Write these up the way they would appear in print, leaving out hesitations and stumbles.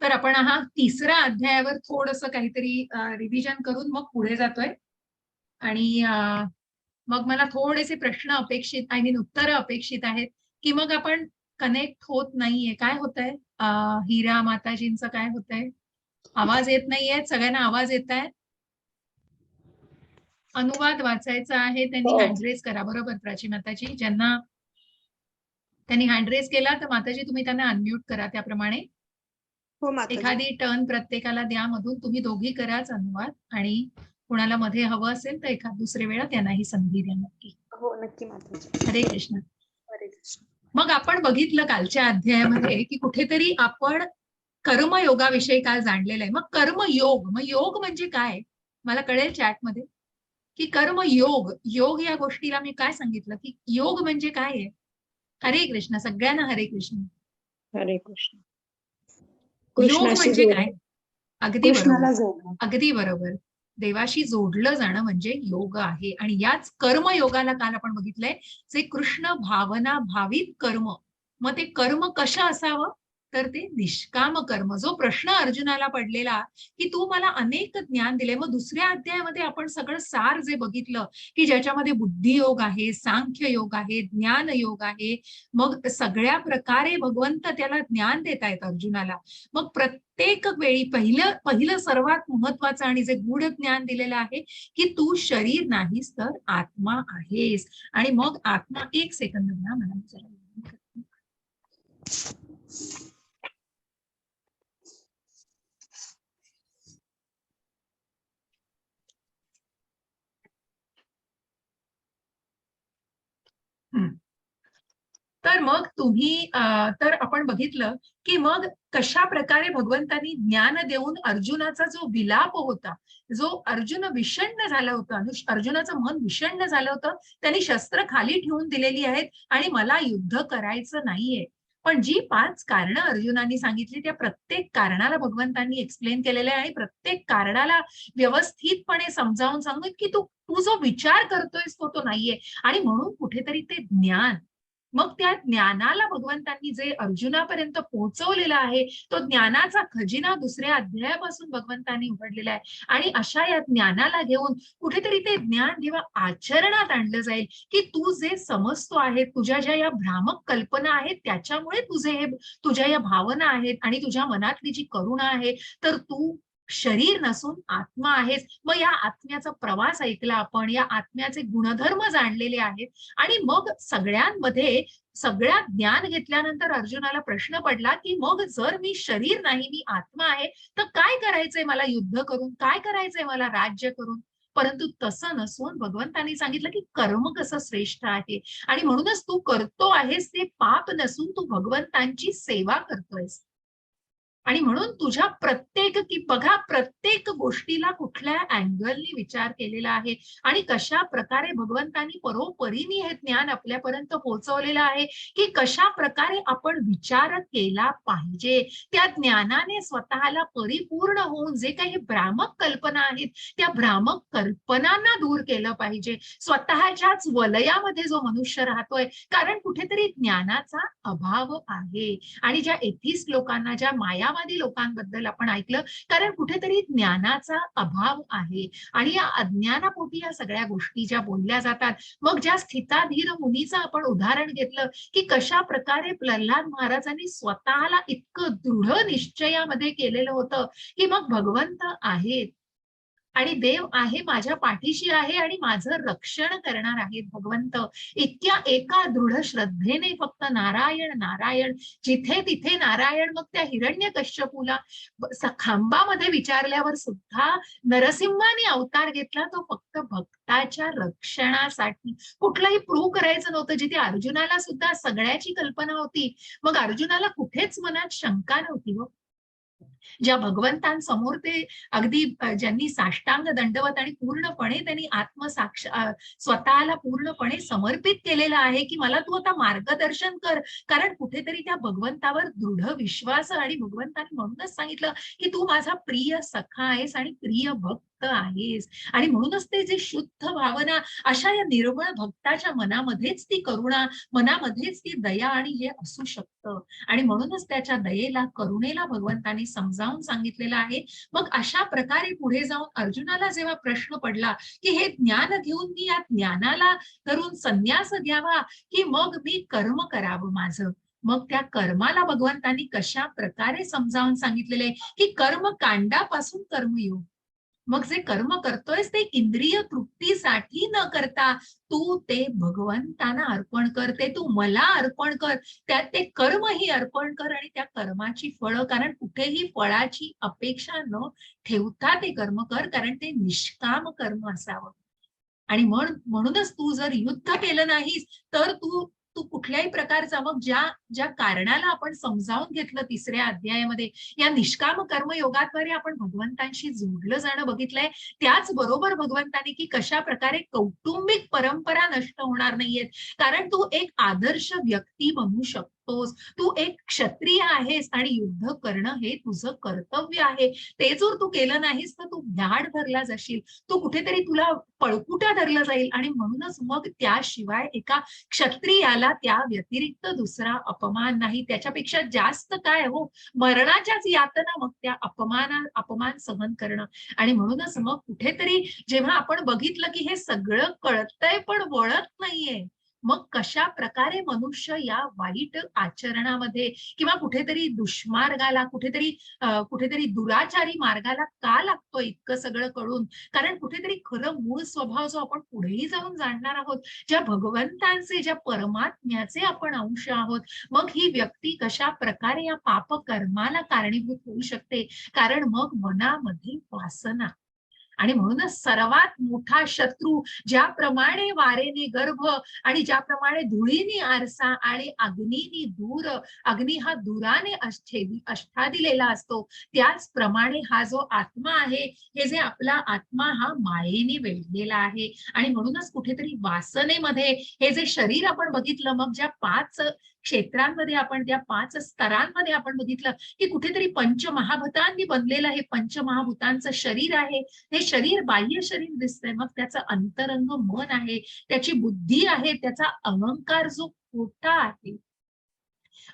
तर आपण हा तिसऱ्या अध्यायावर थोडंसं काहीतरी रिव्हिजन करून मग पुढे जातोय. आणि मग मला थोडेसे प्रश्न अपेक्षित, आय मीन उत्तरं अपेक्षित आहेत, की मग आपण कनेक्ट होत नाहीये. काय होतंय? हिरा माताजींचं काय होतंय? आवाज येत नाहीये? सगळ्यांना आवाज येत आहे? अनुवाद वाचायचा आहे त्यांनी हँड रेज करा. बरोबर प्राची माताजी? ज्यांना त्यांनी हँड रेज केला तर माताजी तुम्ही त्यांना अनम्यूट करा. त्याप्रमाणे हो माताजी. एखादी टर्न प्रत्येकाला द्या मधून. तुम्ही दोघी कराच अनुवाद, आणि कोणाला मध्ये हवं असेल तर एखाद दुसरे वेळा त्यांनाही संधी द्या. नक्की. हो नक्की माताजी. हरे कृष्ण. हरे कृष्ण. मग आपण बघितलं कालच्या अध्यायामध्ये की कुठेतरी आपण कर्मयोगाविषयी काल जाणलेलं आहे. मग कर्मयोग, मग योग म्हणजे काय? मला कळेल चॅटमध्ये की कर्मयोग, योग या गोष्टीला मी काय सांगितलं की योग म्हणजे काय आहे. हरे कृष्ण. सगळ्यांना हरे कृष्ण. हरे कृष्ण. योग म्हणजे काय? अगदी कृष्णाला बरोबर, जोडणं. अगदी बरोबर. देवाशी जोडलं जाणं म्हणजे योग आहे. आणि याच कर्मयोगाला काल आपण बघितलंय जे कृष्ण भावना भावित कर्म. मग ते कर्म कसं असावं? तर ते निष्काम कर्म. जो प्रश्न अर्जुनाला पडलेला की तू मला अनेक ज्ञान दिले, मग दुसऱ्या अध्यायामध्ये आपण सगळं सार जे बघितलं की ज्याच्यामध्ये बुद्धियोग आहे, सांख्य योग आहे, ज्ञान योग आहे, मग सगळ्या प्रकारे भगवंत त्याला ज्ञान देत आहेत अर्जुनाला. मग प्रत्येक वेळी पहिलं सर्वात महत्वाचं आणि जे गूढ ज्ञान दिलेलं आहे की तू शरीर नाहीस तर आत्मा आहेस. आणि मग आत्मा, एक सेकंद घ्या, मला जरा तर मग तुम्ही तर आपण बघितलं की मग कशा प्रकारे भगवंतांनी ज्ञान देऊन अर्जुनाचा जो विलाप होता, जो अर्जुन विषण्ण झाला होता, अर्जुनाचं मन विषण्ण झालं होतं, त्यांनी शस्त्र खाली ठेवून दिलेली आहेत आणि मला युद्ध करायचं नाहीये. पण जी 5 कारणं अर्जुनांनी सांगितली त्या प्रत्येक कारणाला भगवंतांनी एक्सप्लेन केलेलं आहे आणि प्रत्येक कारणाला व्यवस्थितपणे समजावून सांगून की तू जो विचार करतोयस तो नाहीये. आणि म्हणून कुठेतरी ते ज्ञान, मग त्या ज्ञानाला भगवंतांनी जे अर्जुनापर्यंत पोहोचवलेला आहे तो ज्ञानाचा खजिना दुसऱ्या अध्यायापासून भगवंतांनी उघडलेला आहे. आणि अशा या ज्ञानाला घेऊन कुठेतरी ते ज्ञान जेव्हा आचरणात आणलं जाईल की तू जे समजतो आहे, तुझ्या ज्या या भ्रामक कल्पना आहेत त्याच्यामुळे तुझ्या या भावना आहेत आणि तुझ्या मनातली जी करुणा आहे, तर तू शरीर नसून आत्मा आहेस. मग या आत्म्याचा प्रवास ऐकला आपण, या आत्म्याचे गुणधर्म जाणलेले आहेत. आणि मग सगळ्यांमध्ये सगळ्या ज्ञान घेतल्यानंतर अर्जुनाला प्रश्न पडला की मग जर मी शरीर नाही, मी आत्मा आहे, तर काय करायचंय मला युद्ध करून, काय करायचंय मला राज्य करून? परंतु तसं नसून भगवंतांनी सांगितलं की कर्म कसं श्रेष्ठ आहे आणि म्हणूनच तू करतो आहेस ते पाप नसून तू भगवंतांची सेवा करतोयस. आणि म्हणून तुझ्या प्रत्येक गोष्टीला कुठल्या अँगलनी विचार केलेला आहे आणि कशा प्रकारे भगवंतांनी परोपरीने हे ज्ञान आपल्यापर्यंत पोहोचवलेलं आहे की कशा प्रकारे आपण विचार केला पाहिजे. त्या ज्ञानाने स्वतःला परिपूर्ण होऊन जे काही भ्रामक कल्पना आहेत त्या भ्रामक कल्पनांना दूर केलं पाहिजे. स्वतःच्याच वलयामध्ये जो मनुष्य राहतोय, कारण कुठेतरी ज्ञानाचा अभाव आहे. आणि ज्या एथिस्ट लोकांना, ज्या मायावादी लोकांबद्दल आपण ऐकलं, कारण कुठेतरी ज्ञानाचा अभाव आहे आणि या अज्ञानापोटी या सगळ्या गोष्टी ज्या बोलल्या जातात. मग ज्या स्थिताधीर मुनीचं आपण उदाहरण घेतलं की कशा प्रकारे प्रल्हाद महाराजांनी स्वतःला इतकं दृढ निश्चयामध्ये केलेलं होतं की मग भगवंत आहेत आणि देव आहे, माझ्या पाठीशी आहे आणि माझं रक्षण करणार आहेत भगवंत. इतक्या एका दृढ श्रद्धेने फक्त नारायण नारायण, जिथे तिथे नारायण. मग त्या हिरण्यकश्यपूला खांबामध्ये विचारल्यावर सुद्धा नरसिंहाने अवतार घेतला, तो फक्त भक्ताच्या रक्षणासाठी. कुठलंही प्रूव्ह करायचं नव्हतं. जिथे अर्जुनाला सुद्धा सगळ्याची कल्पना होती, मग अर्जुनाला कुठेच मनात शंका नव्हती. ज्या भगवंतांसमोर ते अगदी ज्यांनी साष्टांग दंडवत आणि पूर्णपणे त्यांनी स्वतःला पूर्णपणे समर्पित केलेलं आहे की मला तू आता मार्गदर्शन कर. कारण कुठेतरी त्या भगवंतावर दृढ विश्वास आणि भगवंताने म्हणूनच सांगितलं की तू माझा प्रिय सखा आहेस आणि प्रिय भक्त युक्त आहेस. आणि म्हणूनच ते जे शुद्ध भावना अशा या निर्मळ भक्ताच्या मनामध्येच ती करुणा, मनामध्येच ती दया आणि हे असू शकतं. आणि म्हणूनच त्याच्या दयेला, करुणेला भगवंतांनी समजावून सांगितलेलं आहे. मग अशा प्रकारे पुढे जाऊन अर्जुनाला जेव्हा प्रश्न पडला की हे ज्ञान घेऊन मी या ज्ञानाला धरून संन्यास घ्यावा की मग मी कर्म करावं माझं, मग त्या कर्माला भगवंतांनी कशा प्रकारे समजावून सांगितलेले की कर्म कांडापासून कर्मयोग. मग जे कर्म करतोयस ते इंद्रिय तृप्तीसाठी न करता तू ते भगवंतांना अर्पण कर, ते तू मला अर्पण कर, त्यात ते कर्मही अर्पण कर आणि त्या कर्माची फळं, कारण कुठेही फळाची अपेक्षा न ठेवता ते कर्म कर, कारण ते निष्काम कर्म असावं. आणि म्हणूनच तू जर युद्ध केलं नाहीस तर तू तू कुठल्याही प्रकारचा, मग ज्या ज्या कारणाला आपण समजावून घेतलं तिसऱ्या अध्यायामध्ये, या निष्काम कर्मयोगाद्वारे आपण भगवंतांशी जोडलं जाणं बघितलंय. त्याचबरोबर भगवंतांनी की कशा प्रकारे कौटुंबिक परंपरा नष्ट होणार नाहीयेत, कारण तू एक आदर्श व्यक्ती बनू शकतोस, तू एक क्षत्रिय आहेस आणि युद्ध करणं हे तुझं कर्तव्य आहे. ते जर तू केलं नाहीस तर तू भ्याड धरला जाशील, तू कुठेतरी तुला पळकुटा धरला जाईल. आणि म्हणूनच मग त्याशिवाय एका क्षत्रियाला त्या व्यतिरिक्त दुसरा अपमान नाही, त्याच्यापेक्षा जास्त काय हो, मरणाच्याच यातना मग त्या अपमान सहन करणं. आणि म्हणूनच मग कुठेतरी जेव्हा आपण बघितलं की हे सगळं कळतंय पण वळत नाहीये, मग कशा प्रकारे मनुष्य या वाईट आचरणामध्ये किंवा कुठेतरी दुष्मार्गाला, कुठेतरी दुराचारी मार्गाला का लागतोय इतकं सगळं कळून, कारण कुठेतरी खरं मूळ स्वभाव जो आपण पुढेही जाऊन जाणणार आहोत, ज्या भगवंतांचे, ज्या परमात्म्याचे आपण अंश आहोत, मग ही व्यक्ती कशा प्रकारे या पाप कर्माला कारणीभूत होऊ शकते, कारण मग मनामध्ये वासना. आणि म्हणूनच सर्वात मोठा शत्रू, ज्याप्रमाणे वारेने गर्भ आणि ज्याप्रमाणे धुळीने आरसा आणि अग्नीने दूर, अग्नी हा दुराने आच्छादिलेला असतो, त्याचप्रमाणे हा जो आत्मा आहे, हे जे आपला आत्मा हा मायेने वेढलेला आहे. आणि म्हणूनच कुठेतरी वासनेमध्ये हे जे शरीर आपण बघितलं, मग ज्या 5 क्षेत्रांमध्ये आपण, त्या 5 स्तरांमध्ये आपण बघितलं की कुठेतरी पंचमहाभूतांनी बनलेलं हे पंचमहाभूतांचं शरीर आहे. हे शरीर बाह्य शरीर दिसतंय, मग त्याचं अंतरंग मन आहे, त्याची बुद्धी आहे, त्याचा अहंकार जो खोटा आहे.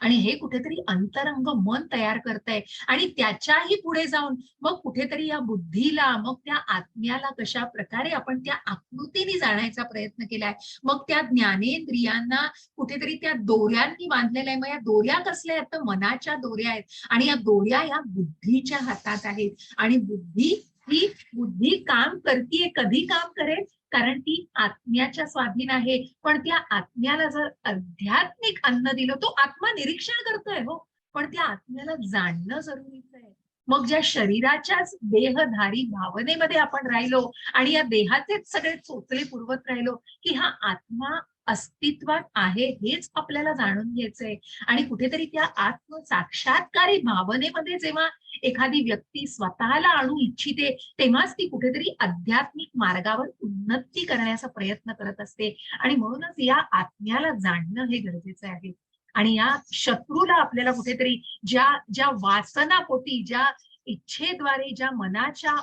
आणि हे कुठेतरी अंतरंग मन तयार करतंय. आणि त्याच्याही पुढे जाऊन मग कुठेतरी या बुद्धीला, मग त्या आत्म्याला कशा प्रकारे आपण त्या आकृतीने जाण्याचा प्रयत्न केलाय, मग त्या ज्ञानेंद्रियांना कुठेतरी त्या दोऱ्यांनी बांधलेलं आहे. मग या दोऱ्या कसल्या आहेत, तर मनाच्या दोऱ्या आहेत. आणि या दोऱ्या या बुद्धीच्या हातात आहेत. आणि बुद्धी काम करतीये, कधी काम करेल, कारण ती आत्म्याच्या स्वाधीन आहे. पण त्या आत्म्याला जर आध्यात्मिक अन्न दिलं, तो आत्मा निरीक्षण करतोय हो, पण त्या आत्म्याला जाणणं जरुरीचं आहे. मग ज्या शरीराच्याच देहधारी भावनेमध्ये आपण राहिलो आणि या देहाचेच सगळे चोचले पुरवत राहिलो की हा आत्मा अस्तित्वात आहे हेच आपल्याला जाणून घ्यायचंय. आणि कुठेतरी त्या आत्म साक्षात्कारी भावनेमध्ये जेव्हा एखादी व्यक्ती स्वतःला आणू इच्छिते, तेव्हाच ती कुठेतरी आध्यात्मिक मार्गावर उन्नती करण्याचा प्रयत्न करत असते. आणि म्हणूनच या आत्म्याला जाणणं हे गरजेचं आहे. आणि या शत्रूला आपल्याला कुठेतरी ज्या ज्या वासनापोटी, ज्या इच्छेद्वारे, ज्या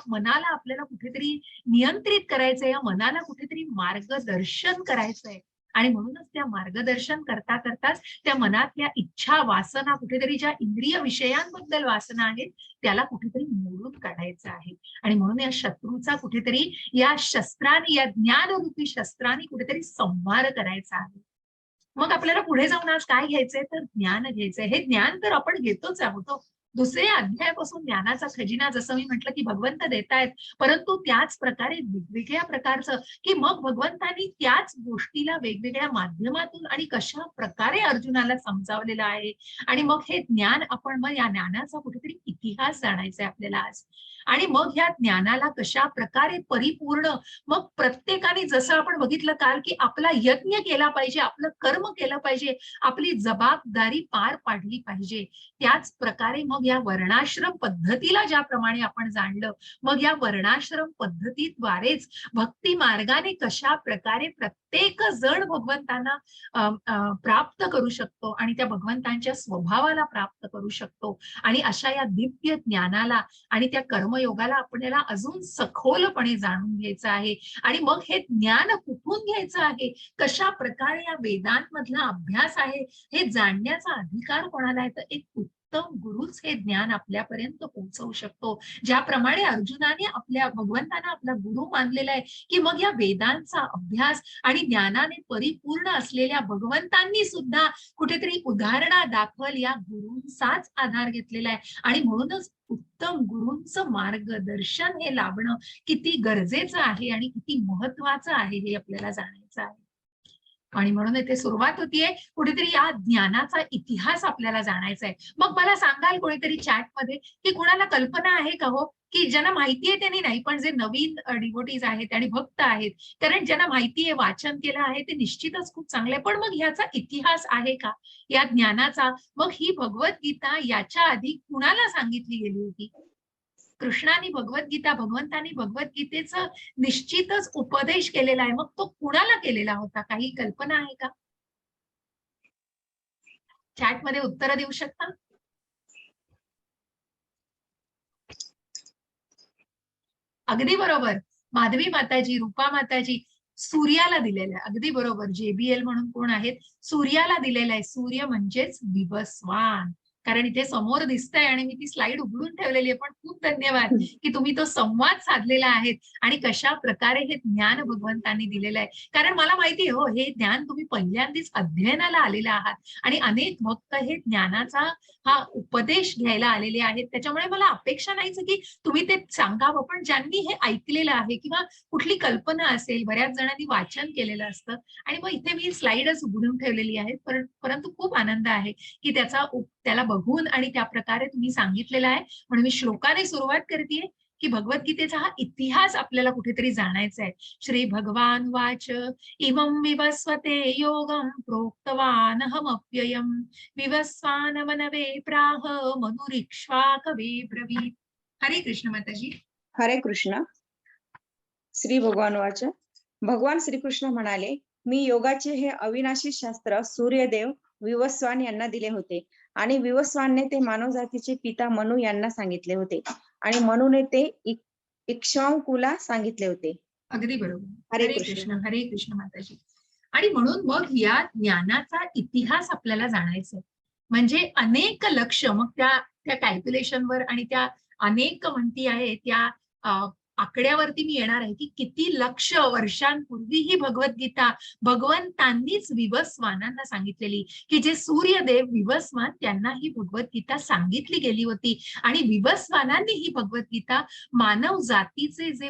मनाला आपल्याला कुठेतरी नियंत्रित करायचंय, या मनाला कुठेतरी मार्गदर्शन करायचंय. आणि म्हणूनच त्या मार्गदर्शन करता करताच त्या मनातल्या इच्छा, वासना, कुठेतरी ज्या इंद्रिय विषयांबद्दल वासना आहेत, त्याला कुठेतरी मोडून काढायचं आहे. आणि म्हणून या शत्रूचा कुठेतरी या शस्त्राने, या ज्ञानरूपी शस्त्राने कुठेतरी संहार करायचा आहे. मग आपल्याला पुढे जाऊन आज काय घ्यायचंय, तर ज्ञान घ्यायचंय. हे ज्ञान तर आपण घेतोच आहोत हो. दुसऱ्या अध्यायापासून ज्ञानाचा खजिना, जसं मी म्हटलं की भगवंत देतायत, परंतु त्याच प्रकारे वेगवेगळ्या प्रकारचं, की मग भगवंतांनी त्याच गोष्टीला वेगवेगळ्या माध्यमातून आणि कशा प्रकारे अर्जुनाला समजावलेलं आहे. आणि मग हे ज्ञान आपण, मग या ज्ञानाचा कुठेतरी इतिहास जाणायचा आहे आपल्याला आज. आणि मग ह्या ज्ञानाला कशा प्रकारे परिपूर्ण, मग प्रत्येकाने, जसं आपण बघितलं काल, की आपला यज्ञ केला पाहिजे, आपलं कर्म केलं पाहिजे, आपली जबाबदारी पार पाडली पाहिजे, त्याच प्रकारे मग मग या वर्णाश्रम पद्धतीला ज्याप्रमाणे आपण जाणलं, मग या वर्णाश्रम पद्धतीद्वारेच भक्ती मार्गाने कशा प्रकारे प्रत्येक जण भगवंतांना प्राप्त करू शकतो आणि त्या भगवंतांच्या स्वभावाला प्राप्त करू शकतो. आणि अशा या दिव्य ज्ञानाला आणि त्या कर्मयोगाला आपल्याला अजून सखोलपणे जाणून घ्यायचं आहे. आणि मग हे ज्ञान कुठून घ्यायचं आहे, कशा प्रकारे या वेदांमधला अभ्यास आहे, हे जाणण्याचा अधिकार कोणाला आहे? तर एक उत्तम गुरुच हे ज्ञान आपल्यापर्यंत पोहोचवू शकतो. ज्याप्रमाणे अर्जुनाने आपल्या भगवंतांना आपला गुरु मानलेला आहे, की मग या वेदांचा अभ्यास आणि ज्ञानाने परिपूर्ण असलेल्या भगवंतांनी सुद्धा कुठेतरी उदाहरणादाखल या गुरूंचाच आधार घेतलेला आहे. आणि म्हणूनच उत्तम गुरूंचं मार्गदर्शन हे लाभणं किती गरजेचं आहे आणि किती महत्वाचं आहे हे आपल्याला जाणायचं आहे. आणि म्हणून इथे सुरुवात होतीये, कुठेतरी या ज्ञानाचा इतिहास आपल्याला जाणायचा आहे. मग मला सांगाल कोणीतरी चॅटमध्ये, की कुणाला कल्पना आहे का हो, की ज्यांना माहिती आहे त्यांनी नाही, पण जे नवीन डिव्होटीज आहेत आणि भक्त आहेत, कारण ज्यांना माहिती आहे, वाचन केलं आहे, ते निश्चितच खूप चांगलं आहे. पण मग ह्याचा इतिहास आहे का या ज्ञानाचा? मग ही भगवद्गीता याच्या आधी कुणाला सांगितली गेली होती? कृष्णाने भगवद्गीता, भगवंतांनी भगवद्गीतेचं निश्चितच उपदेश केलेला आहे. मग तो कुणाला केलेला होता? काही कल्पना आहे का? चॅटमध्ये उत्तर देऊ शकता? अगदी बरोबर. माधवी माताजी, रूपा माताजी, सूर्याला दिलेलं आहे. अगदी बरोबर. JBL म्हणून कोण आहेत? सूर्याला दिलेलं आहे. सूर्य म्हणजेच विवस्वान. कारण इथे समोर दिसतंय आणि मी ती स्लाइड उघडून ठेवलेली आहे. पण खूप धन्यवाद की तुम्ही तो संवाद साधलेला आहे आणि कशा प्रकारे हे ज्ञान भगवंतांनी दिलेलं आहे. कारण मला माहिती आहे हो, हे ज्ञान तुम्ही पहिल्यांदाच अध्ययनाला आलेला आहात आणि अनेक भक्त हे ज्ञानाचा हा उपदेश घ्यायला आलेले आहेत. त्याच्यामुळे मला अपेक्षा नाहीच की तुम्ही ते सांगावं, पण ज्यांनी हे ऐकलेलं आहे किंवा कुठली कल्पना असेल, बऱ्याच जणांनी वाचन केलेलं असतं आणि मग इथे मी स्लाइडच उघडून ठेवलेली आहे. परंतु खूप आनंद आहे की त्याला बघून आणि त्या प्रकारे तुम्ही सांगितलेलं आहे. म्हणून मी श्लोकाने सुरुवात करतेय की भगवद्गीतेचा हा इतिहास आपल्याला कुठेतरी जाणायचा आहे. श्री भगवान वाच इमं विवस्वते योगं प्रोक्तवानहमप्ययम् विवस्वान मनवे प्राह मनुरिक्ष्वाकवे ब्रवीत. हरे कृष्ण माताजी. हरे कृष्ण. श्री भगवान वाच. भगवान श्रीकृष्ण म्हणाले, मी योगाचे हे अविनाशी शास्त्र सूर्यदेव विवस्वान यांना दिले होते आणि विवस्वानने ते मानवजातीचे पिता मनु यांना सांगितले होते आणि मनुने ते इक्ष्वाकुला सांगितले होते. अगदी बरोबर. हरे हरे कृष्ण. कृष्ण. हरे कृष्ण माताजी. आणि म्हणून मग या ज्ञानाचा इतिहास आपल्याला जाणायचा आहे. म्हणजे अनेक लक्ष, मग त्या कॅल्क्युलेशनवर आणि त्या अनेक म्हणती आहे त्या आकड्यावरती मी येणार आहे की किती लक्ष वर्षांपूर्वी ही भगवद्गीता भगवंतांनीच विवस्वानांना सांगितलेली, की जे सूर्यदेव विवस्वान त्यांना ही भगवद्गीता सांगितली गेली होती. आणि विवस्वानांनी ही भगवद्गीता मानव जातीचे जे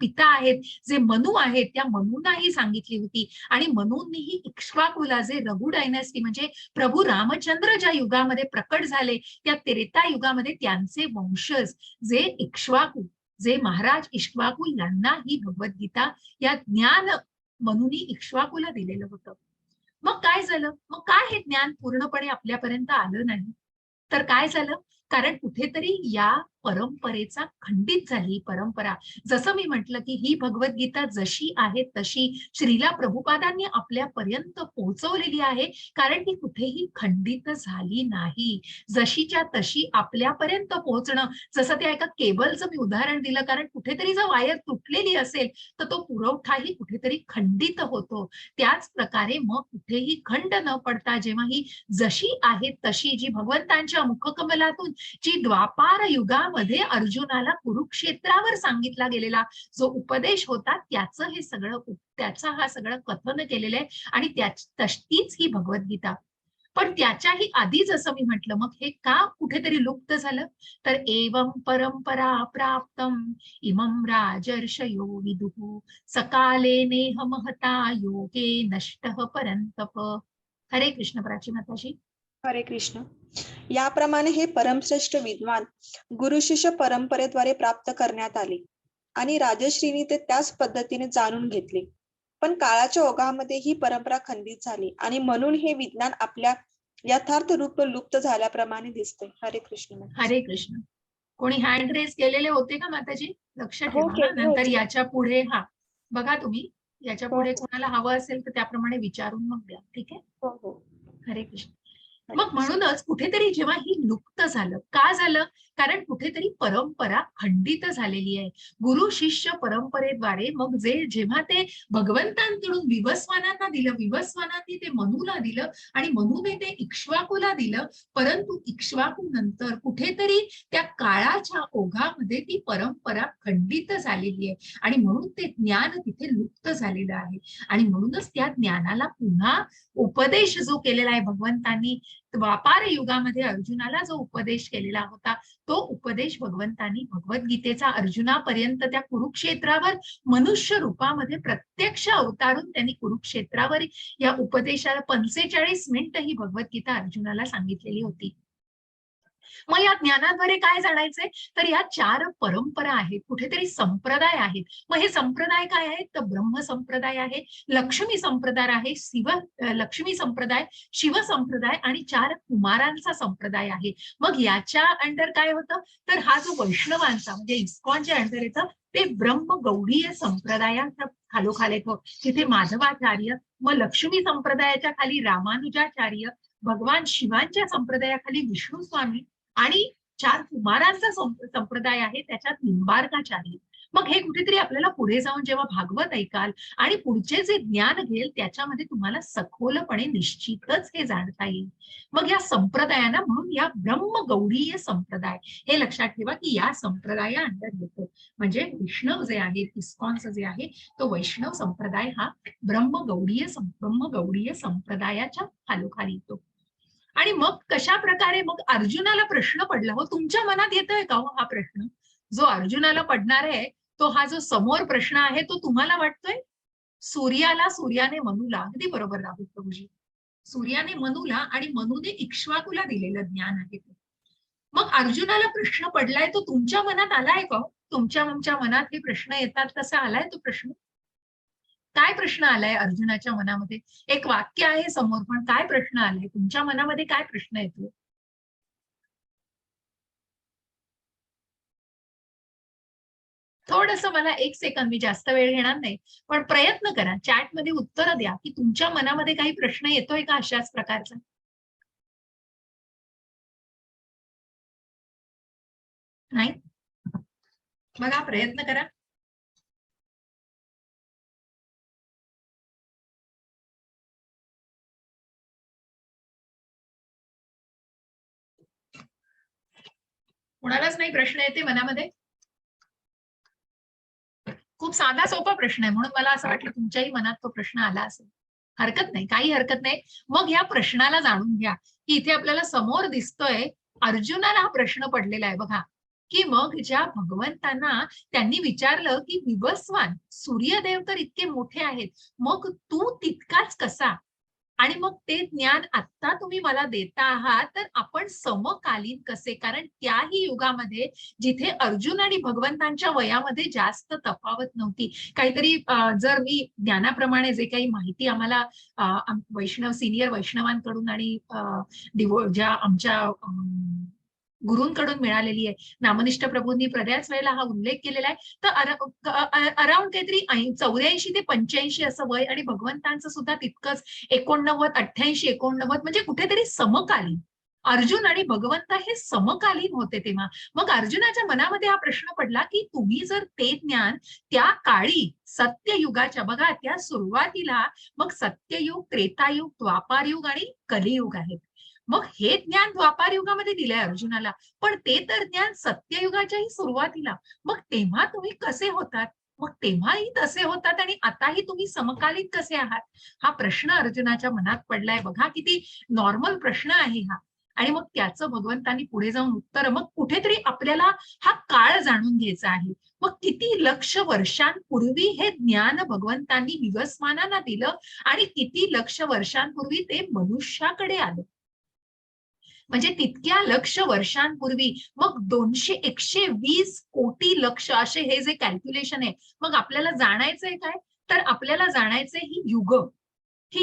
पिता आहेत, जे मनु आहेत, त्या मनुंनाही सांगितली होती. आणि मनूंनीही इक्ष्वाकुला, जे रघु डायनॅस्टी म्हणजे प्रभू रामचंद्र ज्या युगामध्ये प्रकट झाले, त्या त्रेता युगामध्ये त्यांचे वंशज जे इक्ष्वाकु, जे महाराज इक्ष्वाकु यांना ही भगवद्गीता या ज्ञान मनुनी इक्ष्वाकुला दिलेलं होतं. मग काय झालं? मग काय हे ज्ञान पूर्णपणे आपल्यापर्यंत आलं नाही? तर काय झालं? कारण कुठेतरी या परंपरेचा खंडित झाली परंपरा. जसं मी म्हटलं की ही भगवद्गीता जशी आहे तशी श्रीला प्रभुपादांनी आपल्यापर्यंत पोहोचवलेली आहे, कारण ती कुठेही खंडित झाली नाही. जशीच्या तशी आपल्यापर्यंत पोहोचणं, जसं त्या एका केबलचं मी उदाहरण दिलं, कारण कुठेतरी जर वायर तुटलेली असेल तर तो पुरवठाही कुठेतरी खंडित होतो. त्याच प्रकारे मग कुठेही खंड न पडता जेव्हा ही जशी आहे तशी, जी भगवंतांच्या मुखकमलातून जी द्वापार युगामध्ये अर्जुनाला कुरुक्षेत्रावर सांगितला गेलेला जो उपदेश होता, त्याचा हा सगळं कथन केलेलं आहे आणि तशीच ही भगवद्गीता. पण त्याच्याही आधी जसं मी म्हटलं, मग हे का कुठेतरी लुप्त झालं? तर एवं परंपरा प्राप्तम इमं राजर्षयो विदुः सकाले नेह महता योगे नष्टः परंतप. हरे कृष्ण प्राची माताजी. हरे कृष्ण. याप्रमाणे हे परमश्रेष्ठ विद्वान गुरु शिष्य परंपरेद्वारे प्राप्त करण्यात आले आणि राजश्रीनी ते त्याच पद्धतीने जाणून घेतले. पण काळाच्या ओघामध्ये ही परंपरा खंडित झाली आणि म्हणून हे विज्ञान आपल्या यथार्थ रूप लुप्त झाल्याप्रमाणे दिसते. हरे कृष्ण माताजी. हरे कृष्ण. कोणी हँड रेस केलेले होते का माताजी? लक्ष हो, ठेवा. केले नंतर होते. याच्या पुढे बघा तुम्ही याच्या हो, पुढे हो. कोणाला हवं असेल तर त्याप्रमाणे विचारून मग द्या. ठीक आहे. हो, हो. हरे कृष्ण. हरे मग कृष्ण. म्हणूनच कुठेतरी जेव्हा ही लुप्त झालं, का झालं? कारण कुठेतरी परंपरा खंडित झालेली आहे. गुरु शिष्य परंपरेद्वारे मग जेव्हा ते भगवंतांकडून विवस्वानांना दिलं, विवस्वानांनी ते मनूला दिलं आणि मनूने ते इक्ष्वाकूला दिलं, परंतु इक्ष्वाकू नंतर कुठेतरी त्या काळाच्या ओघामध्ये ती परंपरा खंडित झालेली आहे आणि म्हणून ते ज्ञान तिथे लुप्त झालेलं आहे. आणि म्हणूनच त्या ज्ञानाला पुन्हा उपदेश जो केलेला आहे भगवंतांनी द्वापार युगामध्ये अर्जुनाला जो उपदेश केलेला होता, तो उपदेश भगवंतांनी भगवद्गीतेचा अर्जुनापर्यंत त्या कुरुक्षेत्रावर मनुष्य रूपामध्ये प्रत्यक्ष अवतारून त्यांनी कुरुक्षेत्रावर या उपदेशाला 45 मिनिटं ही भगवद्गीता अर्जुनाला सांगितलेली होती. मग या ज्ञानाद्वारे काय जाणायचंय? तर या 4 परंपरा आहेत, कुठेतरी संप्रदाय आहेत. मग हे संप्रदाय काय आहेत? तर ब्रह्म संप्रदाय आहे, लक्ष्मी संप्रदाय आहे, लक्ष्मी संप्रदाय, शिव संप्रदाय आणि 4 कुमारांचा संप्रदाय आहे. मग याच्या अंडर काय होतं? तर हा जो वैष्णवांचा म्हणजे इस्कॉनच्या अंडर येतं ते ब्रह्म गौडीय संप्रदायाच्या खालोखाल येतो. तिथे माधवाचार्य, मग लक्ष्मी संप्रदायाच्या खाली रामानुजाचार्य, भगवान शिवांच्या संप्रदायाखाली विष्णू स्वामी आणि 4 कुमारांचा संप्रदाय आहे त्याच्यात निंबार्काचार्य. मग हे कुठेतरी आपल्याला पुढे जाऊन जेव्हा भागवत ऐकाल आणि पुढचे जे ज्ञान घेईल त्याच्यामध्ये तुम्हाला सखोलपणे निश्चितच हे जाणता येईल. मग या संप्रदायांना म्हणून या ब्रह्मगौडीय संप्रदाय हे लक्षात ठेवा की या संप्रदाया अंडर येतो. म्हणजे वैष्णव जे आहेत, इस्कॉनचं जे आहे तो वैष्णव संप्रदाय हा ब्रह्मगौडीय संप्रदायाच्या खालोखाली येतो. आणि मग कशा प्रकारे मग अर्जुनाला प्रश्न पडला हो, तुमच्या मनात येतोय का हो हा प्रश्न? जो अर्जुनाला पडणार आहे तो हा जो समोर प्रश्न आहे तो तुम्हाला वाटतोय? सूर्याने मनूला, अगदी बरोबर राहुल प्रभूजी, सूर्याने मनूला आणि मनूने इक्ष्वाकूला दिलेलं ज्ञान आहे ते. मग अर्जुनाला प्रश्न पडलाय तो तुमच्या मनात आलाय का? तुमच्या मनात हे प्रश्न येतात तसा आलाय तो प्रश्न? काय प्रश्न आलाय अर्जुनाच्या मनामध्ये? एक वाक्य आहे समोर, पण काय प्रश्न आलाय तुमच्या मनामध्ये? काय प्रश्न येतो? थोडस मला 1 सेकंद, मी जास्त वेळ घेणार नाही, पण प्रयत्न करा चॅटमध्ये उत्तर द्या की तुमच्या मनामध्ये काही प्रश्न येतोय का अशाच प्रकारचा? नाही? बघा प्रयत्न करा. कुणालाच नाही प्रश्न येते मनामध्ये? खूप साधा सोपा प्रश्न आहे, म्हणून मला असं वाटलं तुमच्याही मनात तो प्रश्न आला असेल. हरकत नाही, काही हरकत नाही. मग या प्रश्नाला जाणून घ्या की इथे आपल्याला समोर दिसतोय अर्जुनाला हा प्रश्न पडलेला आहे बघा, की मग ज्या भगवंतांना त्यांनी विचारलं की विवस्वान सूर्यदेव तर इतके मोठे आहेत, मग तू तितकाच कसा? आणि मग ते ज्ञान आता तुम्ही मला देता आहात तर आपण समकालीन कसे? कारण त्याही युगामध्ये जिथे अर्जुन आणि भगवंतांच्या वयामध्ये जास्त तफावत नव्हती. काहीतरी जर मी ज्ञानाप्रमाणे जे काही माहिती आम्हाला सिनियर वैष्णवांकडून आणि ज्या आमच्या गुरूंकडून मिळालेली आहे, नामनिष्ठ प्रभूंनी बऱ्याच वेळेला हा उल्लेख केलेला आहे, तर अराउंड काहीतरी 84 ते 85 असं वय आणि भगवंतांचं सुद्धा तितकंच 89, 88, 89 म्हणजे कुठेतरी समकालीन. अर्जुन आणि भगवंत हे समकालीन होते तेव्हा. मग अर्जुनाच्या मनामध्ये हा प्रश्न पडला की तुम्ही जर ते ज्ञान त्या काळी सत्ययुगाच्या, बघा त्या सुरुवातीला मग सत्ययुग, त्रेतायुग, द्वापारयुग आणि कलियुग आहेत. मग हे ज्ञान द्वापार युगामध्ये दिलंय अर्जुनाला, पण ते तर ज्ञान सत्ययुगाच्याही सुरुवातीला. मग तेव्हा तुम्ही कसे होतात? मग तेव्हाही तसे होतात आणि आताही तुम्ही समकालीन कसे आहात? हा प्रश्न अर्जुनाच्या मनात पडलाय. बघा किती नॉर्मल प्रश्न आहे हा. आणि मग त्याचं भगवंतांनी पुढे जाऊन उत्तर, मग कुठेतरी आपल्याला हा काळ जाणून घ्यायचा आहे. मग किती लक्ष वर्षांपूर्वी हे ज्ञान भगवंतांनी विवस्वानांना दिलं आणि किती लक्ष वर्षांपूर्वी ते मनुष्याकडे आलं. म्हणजे तितक्या लक्ष वर्षांपूर्वी मग 120 कोटी लक्ष असे हे जे कॅल्क्युलेशन आहे. मग आपल्याला जाणायचंय काय? तर आपल्याला जाणायचंय ही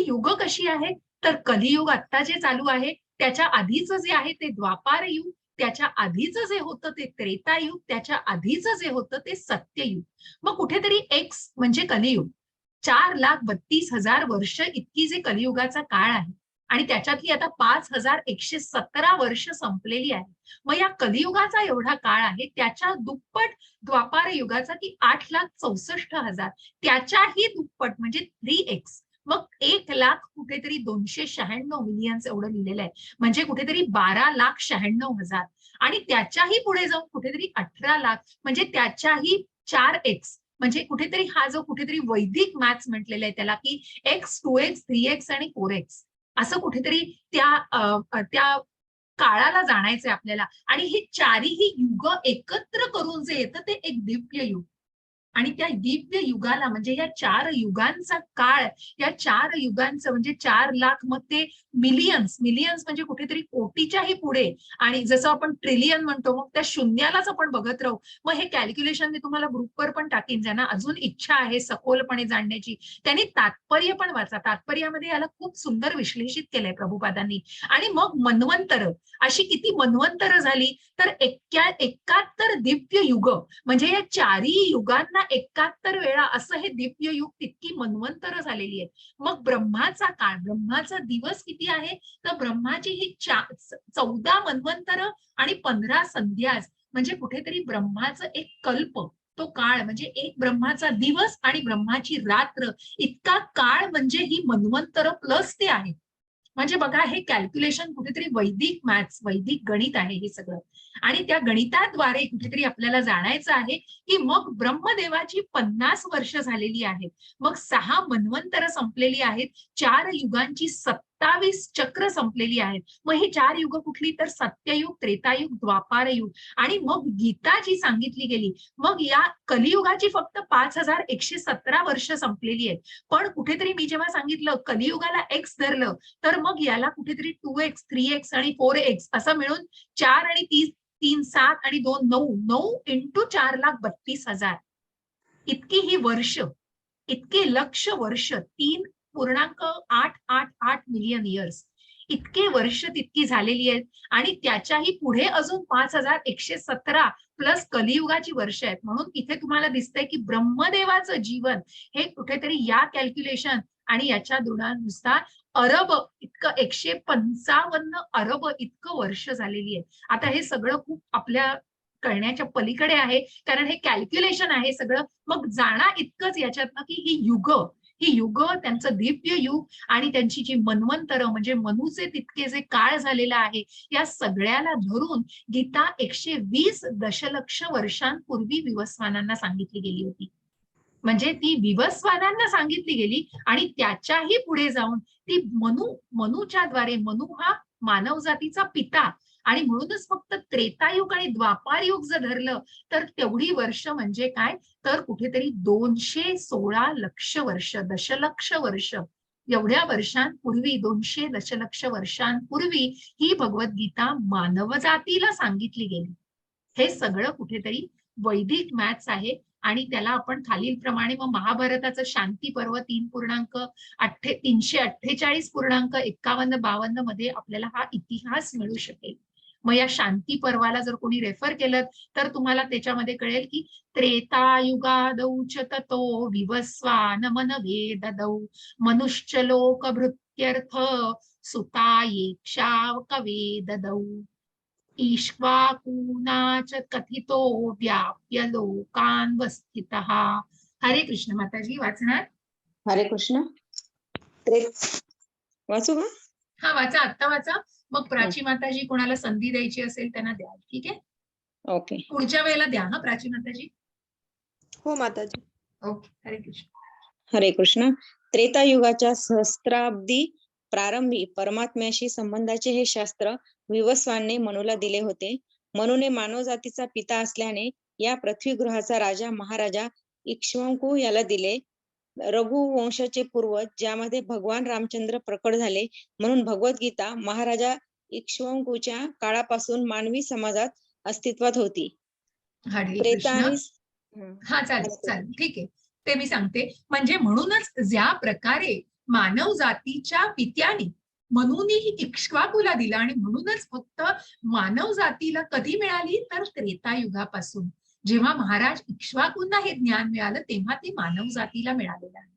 युग कशी आहे? तर कलियुग आता जे चालू आहे त्याच्या आधीचं जे आहे ते द्वापार युग, त्याच्या आधीचं जे होतं ते त्रेतायुग, त्याच्या आधीचं जे होतं ते सत्ययुग. मग कुठेतरी एक्स म्हणजे कलियुग. 4,32,000 वर्ष इतकी जे कलियुगाचा काळ आहे आणि त्याच्यातली आता 5,117 वर्ष संपलेली आहे. मग या कलियुगाचा एवढा काळ आहे, त्याच्या दुप्पट द्वापार युगाचा की 8,64,000, त्याच्याही दुप्पट म्हणजे 3x. मग 1,00,000 कुठेतरी 296 मिलियन्स एवढं लिहिलेलं आहे, म्हणजे कुठेतरी 12,96,000 आणि त्याच्याही पुढे जाऊन कुठेतरी 18,00,000 म्हणजे त्याच्याही 4x. म्हणजे कुठेतरी हा जो कुठेतरी वैदिक मॅथ्स म्हटलेला आहे त्याला की x, 2x, 3x आणि 4x असं कुठेतरी त्या काळाला जाणायचंय आपल्याला. आणि हे चारही युग एकत्र करून जे येतं ते एक दिव्य युग. आणि त्या दिव्य युगाला म्हणजे या 4 युगांचा काळ, या 4 युगांचं म्हणजे 4,00,000 मग ते मिलियन्स म्हणजे कुठेतरी कोटीच्याही पुढे. आणि जसं आपण ट्रिलियन म्हणतो मग त्या शून्यालाच आपण बघत राहू. मग हे कॅल्क्युलेशन मी तुम्हाला ग्रुपवर पण टाकीन, ज्यांना अजून इच्छा आहे सखोलपणे जाणण्याची त्यांनी तात्पर्य पण वाचा. तात्पर्यामध्ये याला खूप सुंदर विश्लेषित केलंय प्रभुपादांनी. आणि मग मन्वंतर, अशी किती मन्वंतर झाली तर 71 दिव्य युग, म्हणजे या चारही युगांना 71 वेळा असं हे दिव्य युग, तितकी मन्वंतर झालेली आहे. मग ब्रह्माचा काळ, ब्रह्माचा दिवस किती आहे तर ब्रह्माची ही 14 मन्वंतर आणि 15 संध्या, म्हणजे कुठेतरी ब्रह्माचं एक कल्प, तो काळ म्हणजे एक ब्रह्माचा दिवस आणि ब्रह्माची रात्र इतका काळ म्हणजे ही मन्वंतर प्लस ते आहे. म्हणजे बघा हे कॅल्क्युलेशन कुठेतरी वैदिक मॅथ्स, वैदिक गणित आहे हे सगळं. आणि त्या गणिताद्वारे कुठेतरी आपल्याला जाणायचं आहे की मग ब्रह्मदेवाची 50 वर्ष झालेली आहेत, मग 6 मन्वंतर संपलेली आहेत, 4 युगांची 27 चक्र संपलेली आहेत. मग ही 4 युग कुठली तर सत्ययुग, त्रेतायुग, द्वापार युग. आणि मग गीता जी सांगितली गेली, मग या कलियुगाची फक्त 5,117 वर्ष संपलेली आहेत. पण कुठेतरी मी जेव्हा सांगितलं कलियुगाला एक्स धरलं तर मग याला कुठेतरी 2x, 3x आणि 4x असं मिळून 4 आणि 3, 7 आणि 2, 9 इंटू 4,32,000 इतकी ही वर्ष, इतके लक्ष वर्ष, 3.888 मिलियन इयर्स इतके वर्ष तितकी झालेली आहेत. आणि त्याच्याही पुढे अजून 5,117 प्लस कलियुगाची वर्ष आहेत. म्हणून इथे तुम्हाला दिसतंय की ब्रह्मदेवाचं जीवन हे कुठेतरी या कॅल्क्युलेशन आणि याच्या गुणानुसार अरब इतकं, 155 अरब इतकं वर्ष झालेली आहे. आता हे सगळं खूप आपल्या कळण्याच्या पलीकडे आहे, कारण हे कॅल्क्युलेशन आहे सगळं. मग जाणा इतकंच याच्यातनं की ही युग त्यांचं दिव्य युग आणि त्यांची जी मन्वंतर म्हणजे मनुचे तितके जे काळ झालेला आहे, या सगळ्याला धरून गीता 120 दशलक्ष वर्षांपूर्वी विवस्वानांना सांगितली गेली होती. म्हणजे ती विवस्वानांना सांगितली गेली आणि त्याच्याही पुढे जाऊन ती मनुच्या द्वारे, मनु हा मानव जातीचा पिता, आणि म्हणूनच फक्त त्रेतायुग आणि द्वापार युग जर धरलं तर तेवढी वर्ष म्हणजे काय तर कुठेतरी 216 लक्ष वर्ष, दशलक्ष वर्ष. एवढ्या वर्षांपूर्वी, 200 दशलक्ष वर्षांपूर्वी ही भगवद्गीता मानव जातीला सांगितली गेली. हे सगळं कुठेतरी वैदिक मॅथ्स आहे. आणि त्याला आपण खालीलप्रमाणे मग महाभारताचं शांती पर्व 348.51 मध्ये आपल्याला हा इतिहास मिळू शकेल. मग या शांती पर्वाला जर कोणी रेफर केलं तर तुम्हाला त्याच्यामध्ये कळेल की त्रेतायुगादौ च ततो विवस्वान मनवे ददौ मनुष्य लोक भृत्यर्थ सुतायेक्षावकवे ददौ ईक्ष्वाकुना च कथितो व्याप्य लोकान्वस्थितः. हरे कृष्ण. माताजी वाचणार? हरे कृष्ण. वाचू का? हा वाचा, आत्ता वाचा. मग प्राची माताजी कोणाला संधी द्यायची असेल त्यांना द्या. ठीक आहे, ओके. पुढच्या वेळेला द्या हा प्राची माताजी. हो माताजी. ओके. हरे कृष्ण. हरे कृष्ण. त्रेतायुगाच्या सहस्त्राब्दी प्रारंभी परमात्म्याशी संबंधाचे हे शास्त्र विवस्वानने मनूला दिले होते. मनूने मानव जातीचा पिता असल्याने या पृथ्वीगृहाचा राजा महाराजा इक्ष्वाकू याला दिले. रघुवंशाचे पूर्वज ज्यामध्ये भगवान रामचंद्र प्रकट झाले, म्हणून भगवद्गीता महाराजा इक्ष्वाकूच्या काळापासून मानवी समाजात अस्तित्वात होती. हरे त्रेता कृष्ण. आणि हा चालेल, ठीक आहे, ते मी सांगते. म्हणजे म्हणूनच ज्या प्रकारे मानव जातीच्या पित्याने मनूनी इक्ष्वाकुला दिलं आणि म्हणूनच फक्त मानव जातीला कधी मिळाली तर त्रेतायुगापासून, जेव्हा महाराज इक्ष्वाकूंना हे ज्ञान मिळालं तेव्हा ते मानव जातीला मिळालेलं आहे.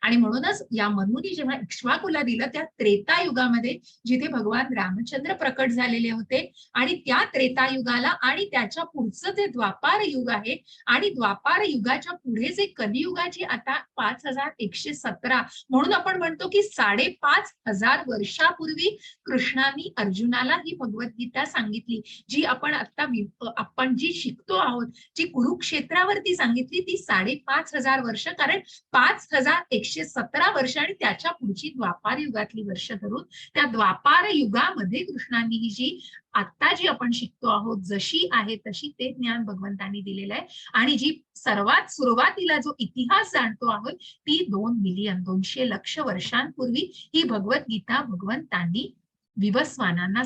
आणि म्हणूनच या मनूनी जेव्हा इक्ष्वाकुला दिलं त्या त्रेतायुगामध्ये जिथे भगवान रामचंद्र प्रकट झालेले होते आणि त्या त्रेतायुगाला आणि त्याच्या पुढचं जे द्वापार युग आहे आणि द्वापार युगाच्या पुढे जे कलियुगाची आता 5117, म्हणून आपण म्हणतो की 5,500 वर्षापूर्वी कृष्णाने अर्जुनाला ही भगवद्गीता सांगितली, जी आपण जी शिकतो आहोत, जी कुरुक्षेत्रावरती सांगितली ती 5,500 वर्ष, कारण 5,117 वर्ष आणि त्याच्या पुढची द्वापार युगातली वर्ष धरून त्या द्वापार युगामध्ये कृष्णांनी ही जी आता जी आपण शिकतो आहोत जशी आहे तशी ते ज्ञान भगवंतांनी दिलेलं आहे. आणि जी सर्वात सुरुवातीला जो इतिहास जाणतो आहोत ती 2 लक्ष वर्षांपूर्वी ही भगवद्गीता भगवंतांनी विवस्वानांना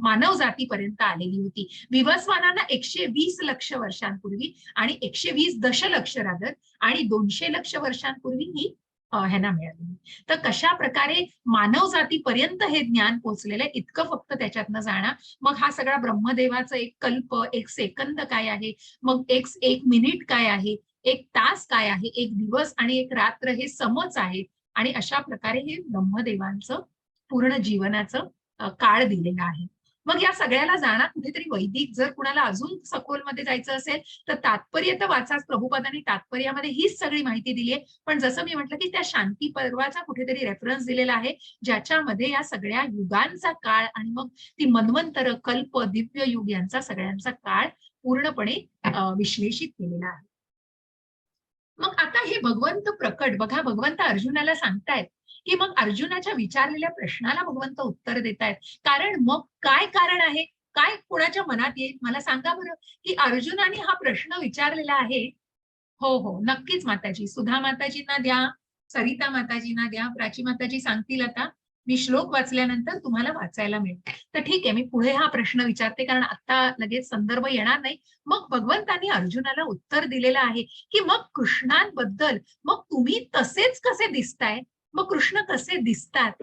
मानव जातीपर्यंत आलेली होती. विवस्वानांना 120 लक्ष वर्षांपूर्वी आणि 120 दशलक्ष रादर आणि 200 लक्ष वर्षांपूर्वी ही ह्यांना मिळाली. तर कशा प्रकारे मानव जातीपर्यंत हे ज्ञान पोहोचलेलं आहे इतकं फक्त त्याच्यातनं जाणा. मग हा सगळा ब्रह्मदेवाचा एक कल्प, एक सेकंद काय आहे, मग एक मिनिट काय आहे, एक तास काय आहे, एक दिवस आणि एक रात्र हे समच आहेत. आणि अशा प्रकारे हे ब्रह्मदेवांचं पूर्ण जीवनाचं काळ दिलेला आहे. मग या सगळ्याला जाणा कुठेतरी वैदिक, जर कुणाला अजून सखोलमध्ये जायचं असेल तर तात्पर्य तर वाचाच. प्रभुपादांनी तात्पर्यामध्ये हीच सगळी माहिती दिली आहे. पण जसं मी म्हटलं की त्या शांती पर्वाचा कुठेतरी रेफरन्स दिलेला आहे, ज्याच्यामध्ये या सगळ्या युगांचा काळ आणि मग ती मन्वंतर, कल्प, दिव्य युग यांचा सगळ्यांचा काळ पूर्णपणे विश्लेषित केलेला आहे. मग आता हे भगवंत प्रकट बघा, भगवंत अर्जुनाला सांगतायत की मग अर्जुनाच्या विचारलेल्या प्रश्नाला भगवंत उत्तर देतायत. कारण मग काय कारण आहे, काय कोणाच्या मनात येईल मला सांगा बरं, की अर्जुनाने हा प्रश्न विचारलेला आहे. हो हो नक्कीच माताजी, सुधा माताजींना द्या, सरिता माताजींना द्या, प्राची माताजी सांगतील आता. मी श्लोक वाचल्यानंतर तुम्हाला वाचायला मिळेल. तर ठीक आहे, मी पुढे हा प्रश्न विचारते कारण आता लगेच संदर्भ येणार नाही. मग भगवंतांनी अर्जुनाला उत्तर दिलेलं आहे की मग कृष्णांबद्दल मग तुम्ही तसेच कसे दिसताय, मग कृष्ण कसे दिसतात.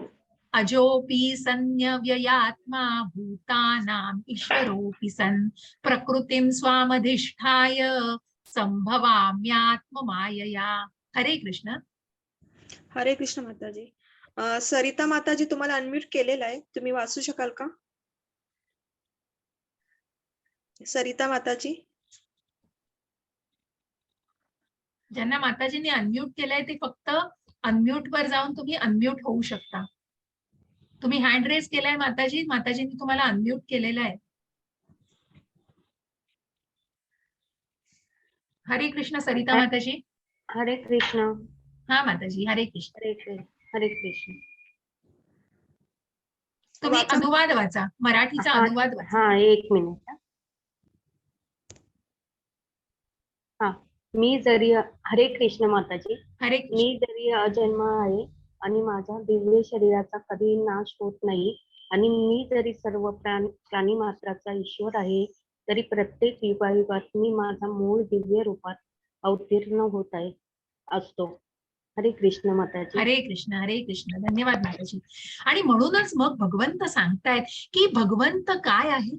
अजोपी सन्यव्ययात्मा भूतानां ईश्वरोपि सन् प्रकृतीं स्वामधिष्ठाय संभवाम्यात्म मायया. हरे कृष्ण. हरे कृष्ण माताजी. सरिता माताजी तुम्हाला अनम्यूट केलेलं आहे, तुम्ही वाचू शकाल का? सरिता माताजी. ज्यांना माताजींनी अनम्यूट केलंय ते फक्त अनम्यूट वर जाऊन तुम्ही अनम्यूट होऊ शकता. तुम्ही हँड रेज केलाय माताजी, माताजींनी तुम्हाला अनम्यूट केलेलं आहे. हरे कृष्ण सरिता माताजी. हरे कृष्ण. हा माताजी, हरे कृष्ण. हरे कृष्ण. हरे कृष्ण. तुम्ही अनुवाद वाचा, मराठीचा अनुवाद वाचा. हा, एक मिनिट. हा, मी जरी हरे कृष्ण माताजी. हरे मी कृष्ण. जरी अजन्म आहे आणि माझ्या दिव्य शरीराचा कधी नाश होत नाही आणि मी जरी सर्व प्राणी मात्राचा ईश्वर आहे, तरी प्रत्येक युगायुगात मी माझा मूळ दिव्य रूपात अवतीर्ण होत असतो. हरे कृष्ण माताजी. हरे कृष्ण. हरे कृष्ण. धन्यवाद माताजी. आणि म्हणूनच मग भगवंत सांगतायत की भगवंत काय आहे,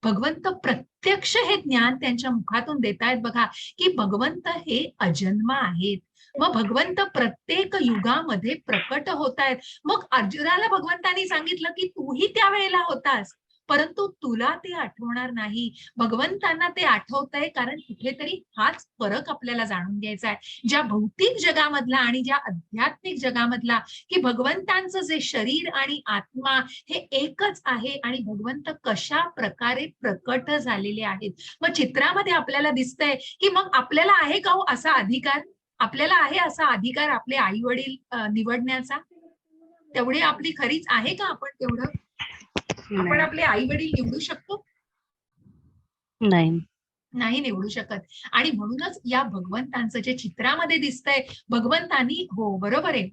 भगवंत प्रत्यक्ष हे ज्ञान त्यांच्या मुखातून देतायत. बघा की भगवंत हे अजन्म आहेत. मग भगवंत प्रत्येक युगामध्ये प्रकट होत आहेत. मग अर्जुनाला भगवंतांनी सांगितलं की तूही त्यावेळेला होतास, परंतु तुला ते आठवणार नाही. भगवंतांना ते आठवतंय, कारण कुठेतरी हाच फरक आपल्याला जाणून घ्यायचा आहे, ज्या भौतिक जगामधला आणि ज्या आध्यात्मिक जगामधला, की भगवंतांचं जे शरीर आणि आत्मा हे एकच आहे आणि भगवंत कशा प्रकारे प्रकट झालेले आहेत. मग चित्रामध्ये आपल्याला दिसतंय की मग आपल्याला आहे का हो असा अधिकार, आपल्याला आहे असा अधिकार आपले आई वडील निवडण्याचा, तेवढी आपली खरीच आहे का आपण तेवढं, आपण आपले आई वडील निवडू शकतो? नाही निवडू शकत. आणि म्हणूनच या भगवंतांचं जे चित्रामध्ये दिसतंय, भगवंतांनी, हो बरोबर आहे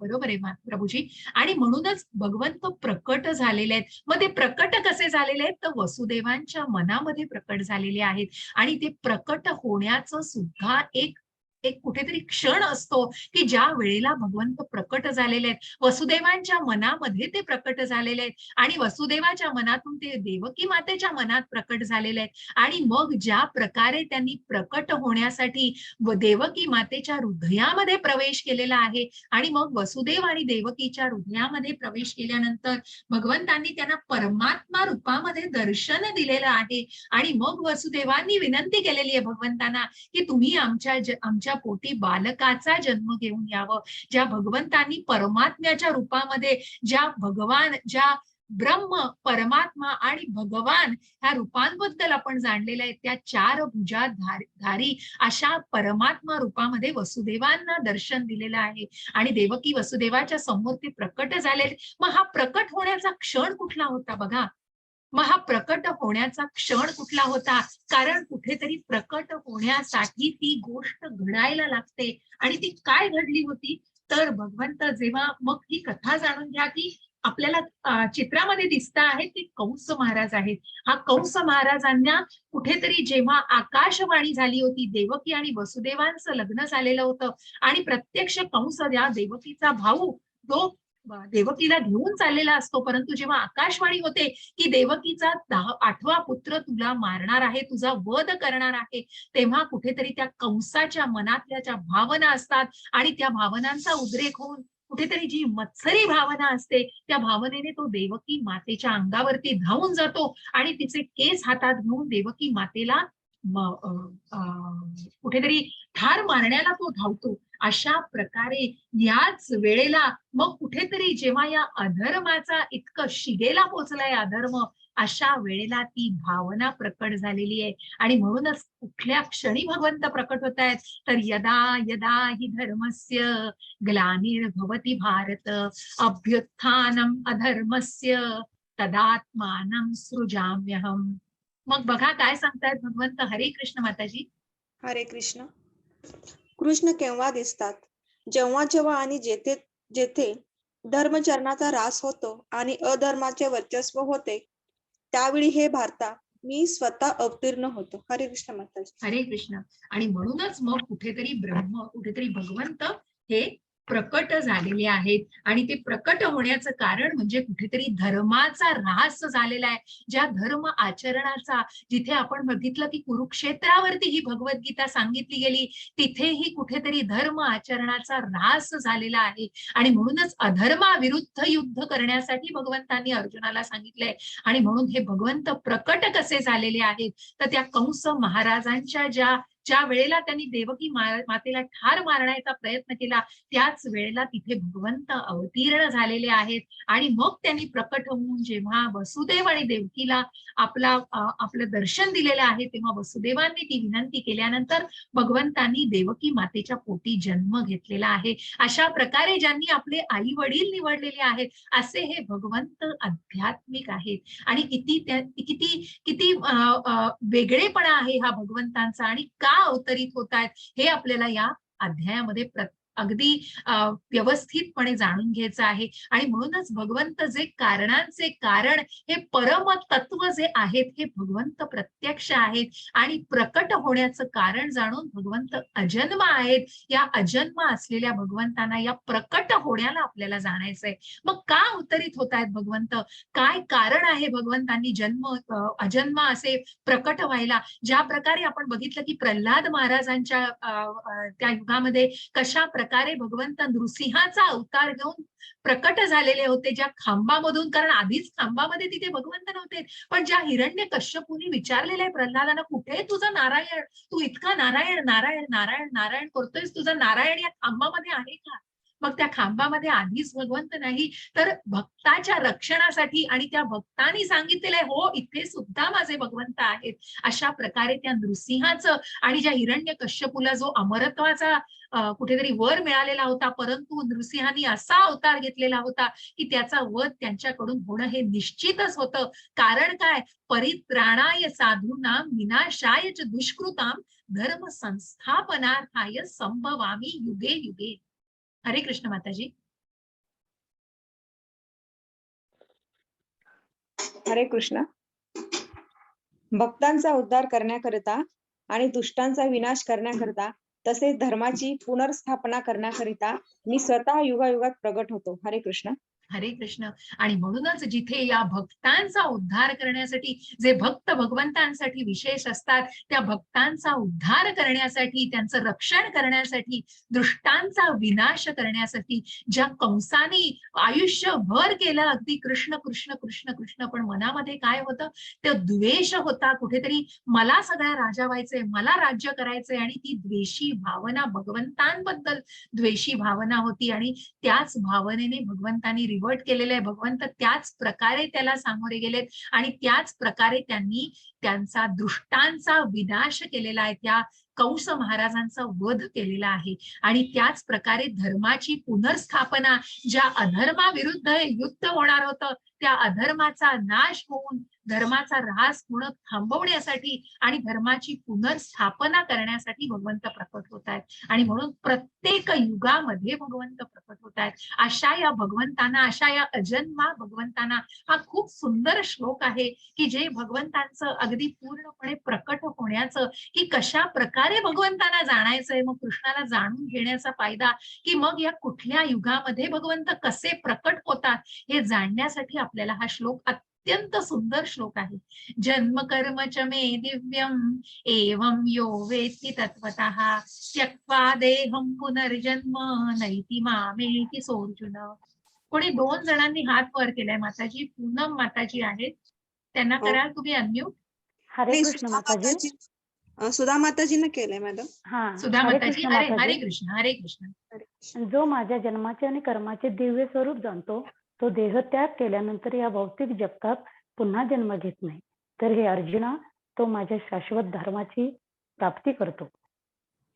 प्रभूजी. आणि म्हणूनच भगवंत प्रकट झालेले आहेत. मग ते प्रकट कसे झालेले आहेत, तर वसुदेवांच्या मनामध्ये प्रकट झालेले आहेत. आणि ते प्रकट होण्याचं सुद्धा एक एक कुठेतरी क्षण असतो की ज्या वेळेला भगवंत प्रकट झालेले आहेत, वसुदेवांच्या मनामध्ये ते प्रकट झालेले आहेत आणि वसुदेवाच्या मनातून ते देवकी मातेच्या मनात प्रकट झालेले आहेत आणि मग ज्या प्रकारे त्यांनी प्रकट होण्यासाठी देवकी मातेच्या हृदयामध्ये प्रवेश केलेला आहे आणि मग वसुदेव आणि देवकीच्या हृदयामध्ये प्रवेश केल्यानंतर भगवंतांनी त्यांना परमात्मा रूपामध्ये दर्शन दिलेलं आहे आणि मग वसुदेवांनी विनंती केलेली आहे भगवंतांना की तुम्ही आमच्या पोटी बालकाचा जन्म घेऊन यावं. ज्या भगवंतांनी परमात्म्याच्या रूपामध्ये ज्या ब्रह्म, परमात्मा आणि भगवान ह्या रूपांबद्दल आपण जाणलेलं आहे, त्या 4 भुजाधारी अशा परमात्मा रूपामध्ये वसुदेवांना दर्शन दिलेलं आहे आणि देवकी वसुदेवाच्या समोर ते प्रकट झाले. मग हा प्रकट होण्याचा क्षण कुठला होता बघा. मग हा प्रकट होण्याचा क्षण कुठला होता? कारण कुठेतरी प्रकट होण्यासाठी ती गोष्ट घडायला लागते आणि ती काय घडली होती तर भगवंत जेव्हा मग ही कथा जाणून घ्या की आपल्याला चित्रामध्ये दिसत आहे की कंस महाराज आहेत. हा कंस महाराजांना कुठेतरी जेव्हा आकाशवाणी झाली होती, देवकी आणि वसुदेवांचं लग्न झालेलं होतं आणि प्रत्यक्ष कंस या देवकीचा भाऊ तो देवकीला घेऊन चाललेला असतो, परंतु जेव्हा आकाशवाणी होते की देवकीचा 8वा पुत्र तुला मारणार आहे, तुझा वध करणार आहे, तेव्हा कुठेतरी त्या कंसाच्या मनातल्या ज्या भावना असतात आणि त्या भावनांचा उद्रेक होऊन कुठेतरी जी मत्सरी भावना असते त्या भावनेने तो देवकी मातेच्या अंगावरती धावून जातो आणि तिचे केस हातात घेऊन देवकी मातेला कुठेतरी ठार मारण्याला तो धावतो. अशा प्रकारे याच वेळेला मग कुठेतरी जेव्हा या अधर्माचा इतकं शिगेला पोहोचलाय अधर्म, अशा वेळेला ती भावना प्रकट झालेली आहे आणि म्हणूनच कुठल्या क्षणी भगवंत प्रकट होत आहेत तर यदा यदा हि धर्मस्य ग्लानिर्भवति भारत अभ्युत्थानम अधर्मस्य तदात्मानं सृजाम्यहम. मग बघा काय सांगतायत भगवंत. हरे कृष्ण माताजी. हरे कृष्ण. कृष्ण केव्हा दिसतात? जेव्हा जेव्हा आणि जेथे जेथे धर्मचरणाचा ऱ्हास होतो आणि अधर्माचे वर्चस्व होते त्यावेळी हे भारता मी स्वतः अवतीर्ण होतो. हरे कृष्ण माताजी. हरे कृष्ण. आणि म्हणूनच मग कुठेतरी ब्रह्म, कुठेतरी भगवंत हे प्रकट झालेले आहेत आणि ते प्रकट होण्याचं कारण म्हणजे कुठेतरी धर्माचा ऱ्हास झालेला आहे. ज्या धर्म आचरणाचा, जिथे आपण बघितलं की कुरुक्षेत्रावरती ही भगवद्गीता सांगितली गेली, तिथेही कुठेतरी धर्म आचरणाचा ऱ्हास झालेला आहे आणि म्हणूनच अधर्माविरुद्ध युद्ध करण्यासाठी भगवंतांनी अर्जुनाला सांगितलंय. आणि म्हणून हे भगवंत प्रकट कसे झालेले आहेत तर त्या कंस महाराजांच्या ज्या वेळेला त्यांनी देवकी मातेला ठार मारण्याचा प्रयत्न केला त्याच वेळेला तिथे भगवंत अवतीर्ण झालेले आहेत आणि मग त्यांनी प्रकट होऊन जेव्हा वसुदेव आणि देवकीला आपलं दर्शन दिलेलं आहे तेव्हा वसुदेवांनी ती विनंती केल्यानंतर भगवंतांनी देवकी मातेच्या पोटी जन्म घेतलेला आहे. अशा प्रकारे ज्यांनी आपले आई वडील निवडलेले आहेत असे हे भगवंत आध्यात्मिक आहेत आणि किती वेगळेपणा आहे हा भगवंतांचा आणि का अवतरित होत आहेत हे आपल्याला या अध्यायामध्ये अगदी व्यवस्थितपणे जाणून घ्यायचं आहे. आणि म्हणूनच भगवंत जे कारणांचे कारण हे परम तत्व जे आहेत हे भगवंत प्रत्यक्ष आहेत आणि प्रकट होण्याचं कारण जाणून भगवंत अजन्म आहेत. या अजन्म असलेल्या भगवंतांना या प्रकट होण्याला आपल्याला जाणायचंय. मग का अवतरित होत आहेत भगवंत? काय कारण आहे भगवंतांनी अजन्म असे प्रकट व्हायला? ज्या प्रकारे आपण बघितलं की प्रल्हाद महाराजांच्या त्या युगामध्ये कशा प्रकारे भगवंत नृसिंहाचा अवतार घेऊन प्रकट झालेले होते ज्या खांबामधून, कारण आधीच खांबामध्ये तिथे भगवंत नव्हते, पण ज्या हिरण्य कश्यपूने विचारलेलं आहे प्रल्हादांना, कुठे तुझा नारायण? तू इतका नारायण नारायण नारायण नारायण करतोयस, तुझा नारायण या खांबामध्ये आहे का? मग त्या खांबामध्ये आधीच भगवंत नाही तर भक्ताच्या रक्षणासाठी आणि त्या भक्तांनी सांगितलेलं आहे हो इथे सुद्धा माझे भगवंत आहेत. अशा प्रकारे त्या नृसिंहाचं आणि ज्या हिरण्य कश्यपूला जो अमरत्वाचा कुठेतरी वर मिळालेला होता, परंतु नृसिंहांनी असा अवतार घेतलेला होता की त्याचा वध त्यांच्याकडून होणं हे निश्चितच होतं. कारण काय? परित्राणाय साधूनां विनाशाय च दुष्कृतां धर्म संस्थापनार्थाय संभवामी युगे युगे. हरे कृष्ण माताजी. हरे कृष्ण. भक्तांचा उद्धार करण्याकरिता आणि दुष्टांचा विनाश करण्याकरिता तसेच धर्माची पुनर्स्थापना करण्याकरिता मी स्वतः युगायुगात प्रगट होतो. हरे कृष्ण. हरे कृष्ण. आणि म्हणूनच जिथे या भक्तांचा उद्धार करण्यासाठी, जे भक्त भगवंतांसाठी विशेष असतात, त्या भक्तांचा उद्धार करण्यासाठी, त्यांचं रक्षण करण्यासाठी, दृष्टांचा विनाश करण्यासाठी ज्या कंसाने आयुष्यभर केलं अगदी कृष्ण कृष्ण कृष्ण कृष्ण, पण मनामध्ये काय होतं, ते द्वेष होता. कुठेतरी मला सगळ्या राजा व्हायचंय, मला राज्य करायचंय, आणि ती द्वेषी भावना, भगवंतांबद्दल द्वेषी भावना होती. आणि त्याच भावनेने भगवंतांनी रिव्हर्ट केलेलं आहे. भगवंत त्याच प्रकारे त्याला सामोरे गेलेत आणि त्याच प्रकारे त्यांनी त्यांचा दृष्टांचा विनाश केलेला आहे. त्या कंस महाराजांचा वध केलेला आहे. आणि त्याच प्रकारे धर्माची पुनर्स्थापना, ज्या अधर्माविरुद्ध हे युद्ध होणार होतं, त्या अधर्माचा नाश होऊन धर्माचा ऱ्हास होणं थांबवण्यासाठी आणि धर्माची पुनर्स्थापना करण्यासाठी भगवंत प्रकट होत आहेत. आणि म्हणून प्रत्येक युगामध्ये भगवंत प्रकट होत आहेत. अशा या भगवंतांना, अशा या अजन्मा भगवंतांना, हा खूप सुंदर श्लोक आहे की जे भगवंतांचं अगदी पूर्णपणे प्रकट होण्याचं, की कशा प्रकारे भगवंतांना जाणायचंय, मग कृष्णाला जाणून घेण्याचा फायदा, की मग या कुठल्या युगामध्ये भगवंत कसे प्रकट होतात हे जाणण्यासाठी आपल्याला हा श्लोक अत्यंत सुंदर श्लोक आहे. जन्म कर्म च मे दिव्यम एवं यो वेत्ति तत्वतः त्यक्त्वा देहं पुनर्जन्म नैति मामेति सोऽर्जुन. कोणी 2 जणांनी हात वर केलाय. माताजी, पूनम माताजी आहेत, त्यांना हो. कराल तुम्ही अनम्यूट? हरे नाही, कृष्ण माताजी. सुधा माताजीने केलंय मॅडम. हा, सुधा हरे माताजी. कृष्ण हरे हरे माताजी. कृष्ण, हरे कृष्ण. जो माझ्या जन्माचे आणि कर्माचे दिव्य स्वरूप जाणतो, तो देह त्याग केल्यानंतर या भौतिक जगतात पुन्हा जन्म घेत नाही. तर हे अर्जुना, तो माझ्या शाश्वत धर्माची प्राप्ती करतो.